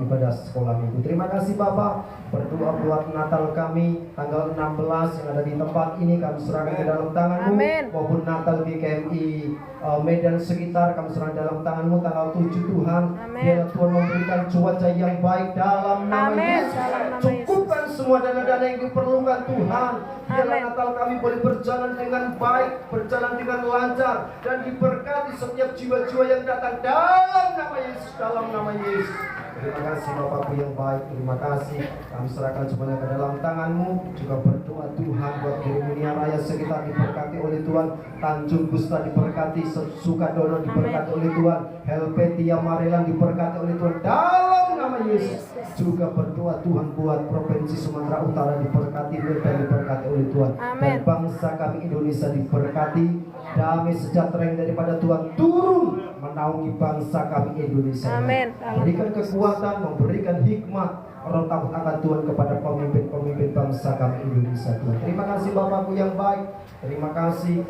ibadah sekolah minggu. Terima kasih Bapak. Berdoa buat Natal kami tanggal 16 yang ada di tempat ini kami serahkan ke dalam tangan-Mu. Amin. Maupun Natal GKMI Medan sekitar kami serahkan dalam tangan-Mu tanggal 7 Tuhan. Amin. Biarlah Tuhan memberikan cuaca yang baik dalam nama Amin. Yesus. Dalam nama Cukupkan semua dana-dana yang diperlukan Tuhan. Biarlah Amin. Natal kami boleh berjalan dengan baik, berjalan dengan lancar, dan diberkati setiap jiwa-jiwa yang datang dalam nama Yesus, dalam nama Yesus. Terima kasih Bapakku yang baik. Terima kasih. Kami serahkan semuanya ke dalam tangan-Mu. Juga berdoa Tuhan buat Gerimunia Raya sekitar diberkati oleh Tuhan. Tanjung Gusta diberkati, Sukadono diberkati oleh Tuhan. Helvetia Marelan diberkati oleh Tuhan dalam nama Yesus. Juga berdoa Tuhan buat Provinsi Sumatera Utara diberkati, Medan diberkati oleh Tuhan. Amin. Dan bangsa kami Indonesia diberkati. Damai sejahtera yang daripada Tuhan turun menaungi bangsa kami Indonesia. Amin. Memberikan kekuatan, memberikan hikmat, roh takut akan Tuhan kepada pemimpin-pemimpin bangsa kami Indonesia Tuhan. Terima kasih Bapakku yang baik. Terima kasih.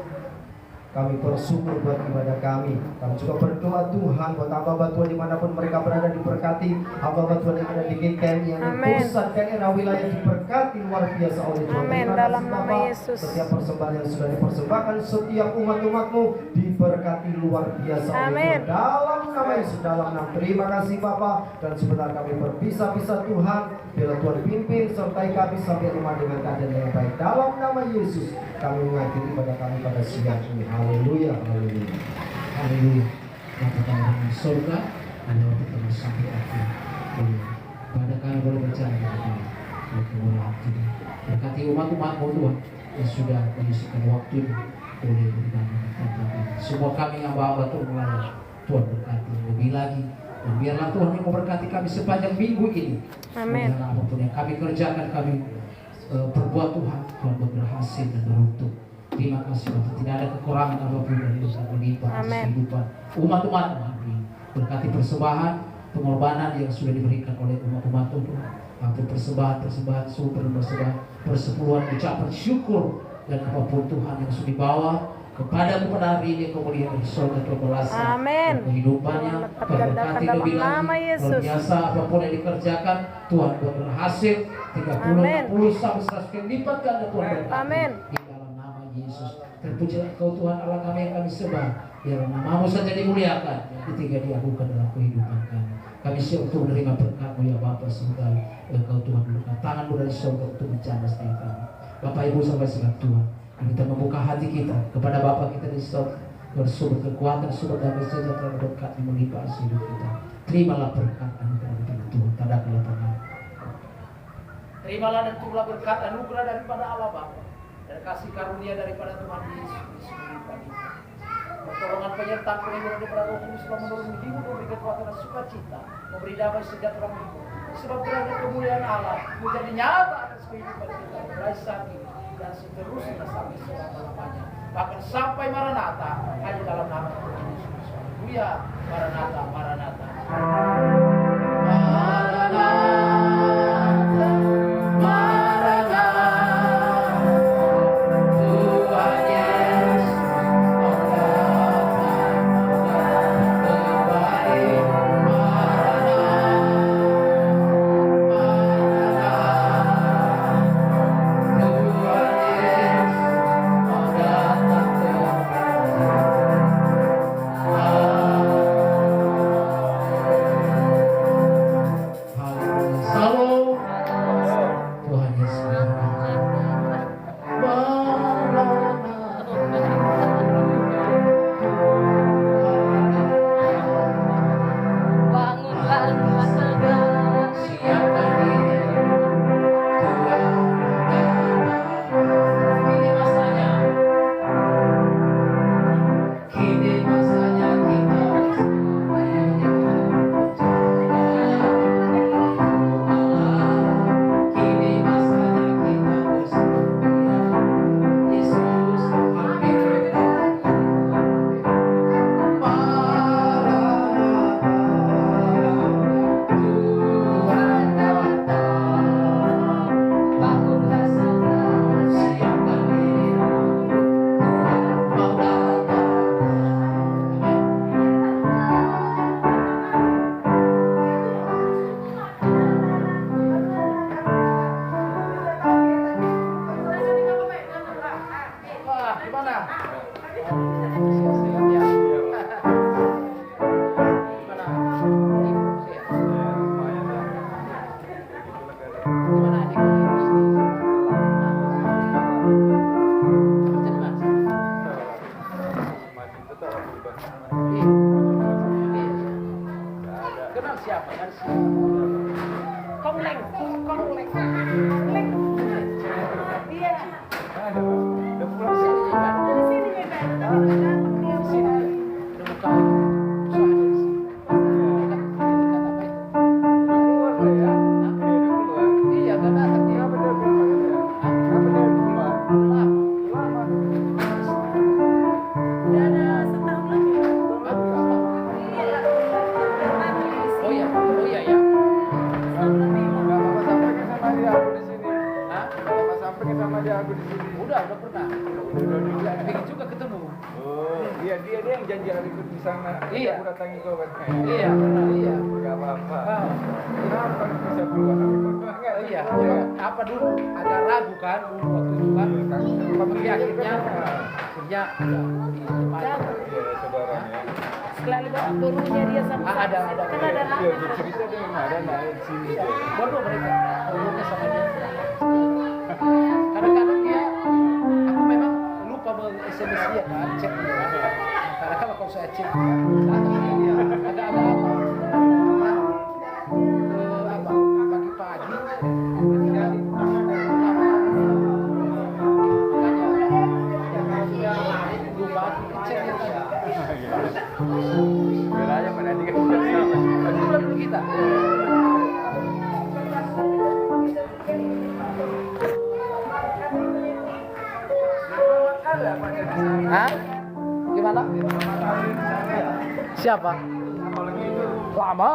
Kami bersyukur buat ibadah kami. Kami juga berdoa Tuhan buat hamba Tuhan dimanapun mereka berada diberkati. Hamba Tuhan yang ada di GKMI yang di Amin. pusat daerah wilayah diberkati luar biasa oleh Tuhan. Amin. Terima Dalam kasih, nama Bapa. Yesus. Setiap persembahan yang sudah dipersembahkan, setiap umat-umat-Mu diberkati luar biasa oleh Amin. Tuhan. Dalam nama Yesus, dalam nama. Terima kasih Bapak. Dan sebentar kami berpisah-pisah Tuhan. Biarlah Tuhan pimpin sertai kami sampai rumah dengan keadaan yang baik. Dalam nama Yesus kami mengakhiri ibadah kami pada siang ini. Haleluya, haleluya, Haleluya. Bapa kami di surga, ada waktu kami sampai akhir. Pada kami boleh berjalan dengan baik. Boleh waktu. Berkati umat-umat-Mu Tuhan yang sudah menyisikan waktu boleh berikan tempat ini. Semua kami yang bawa Tuhan melayani, Tuhan berkati lebih lagi. Dan biarlah Tuhan yang memberkati kami sepanjang minggu ini. Amin. Semoga apapun yang kami kerjakan, kami perbuat Tuhan berhasil dan beruntung. Terima kasih Bapak. Tidak ada kekurangan apapun dari usaha berlimpah atas Amin. kehidupan umat-umat ini. Berkati persembahan, pengorbanan yang sudah diberikan oleh umat-umat Tuhan. Apapun persembahan, super persembahan, persepuluhan, ucapan syukur dan apapun Tuhan yang sudah dibawa kepada hari ini kemuliaan dari surga keberasa Amin. kehidupannya terberkati Dalam lebih nama lagi. Yesus. Luar biasa apapun yang dikerjakan Tuhan buat berhasil 30, Amin. 60 sampai 100 kali lipat ganda Tuhan berkati. Amin. Di dalam nama Yesus. Terpujilah Engkau Tuhan Allah kami yang kami sembah. Biar nama-Mu saja dimuliakan, ketiga diagukan dalam kehidupan kami. Kami siap untuk menerima berkat-Mu ya Bapa surga. Engkau Tuhan buka tangan-Mu dari surga untuk menjaga setiap kami. Bapak Ibu sampai sebab Tuhan, kita membuka hati kita kepada Bapa kita di sorga, bersumber kekuatan, sumber damai sejahtera berkat yang melimpahkan hidup kita. Terimalah berkat anugerah daripada Tuhan, tadakanlah tangan. Terimalah dan tunggulah berkat anugerah daripada Allah Bapa dan kasih karunia daripada Tuhan Yesus Kristus melimpah kita. Pertolongan penyertaan perlindungan daripada Roh Kudus telah menolong hidup, memberi kekuatan dan sukacita, memberi damai sejahtera hidup. Sebab derajat kemuliaan Allah menjadi nyata atas kehidupan kita mulai saat ini dan seterusnya sampai selama-lamanya. Bahkan sampai Maranatha hanya dalam nama Tuhan Yesus Kristus. Haleluya. Maranatha, Maranatha. Maranatha, Maranatha. Tuhan Yesus mau datang kembali. Kenal siapa? Kongleng. Iya. Udah pulang sini kan? Sini ya kan. Sini. Udah buka usaha di sini. Iya, kan datang dia. Udah ada setahun lebih. Iya. Oh iya ya. Udah pernah. Pengen juga ketemu. Oh, dia yang janji hari ikut di sana. Iya. Aku datangi kau kan. Iya, pernah. Iya. Enggak apa-apa. Ah. Kenapa bisa keluar? Iya. Apa dulu agak ragu kan dulu waktu itu kan. Tapi akhirnya ada di tempat. Iya, saudaranya. Selalu bawa gurunya dia sama Ada. Kan ada Iya, dia cerita dia memang ada naik sini. Bodoh mereka. Bodohnya sama dia. Kadang-kadang dia, aku memang lupa SMS dia kan, cek dia. Kadang-kadang kalau saya cek, ada apa? Pagi-pagi, cek dia tadi. Beranya mana dia sama. Dulu kita. Hah? Gimana? Siapa? Lama.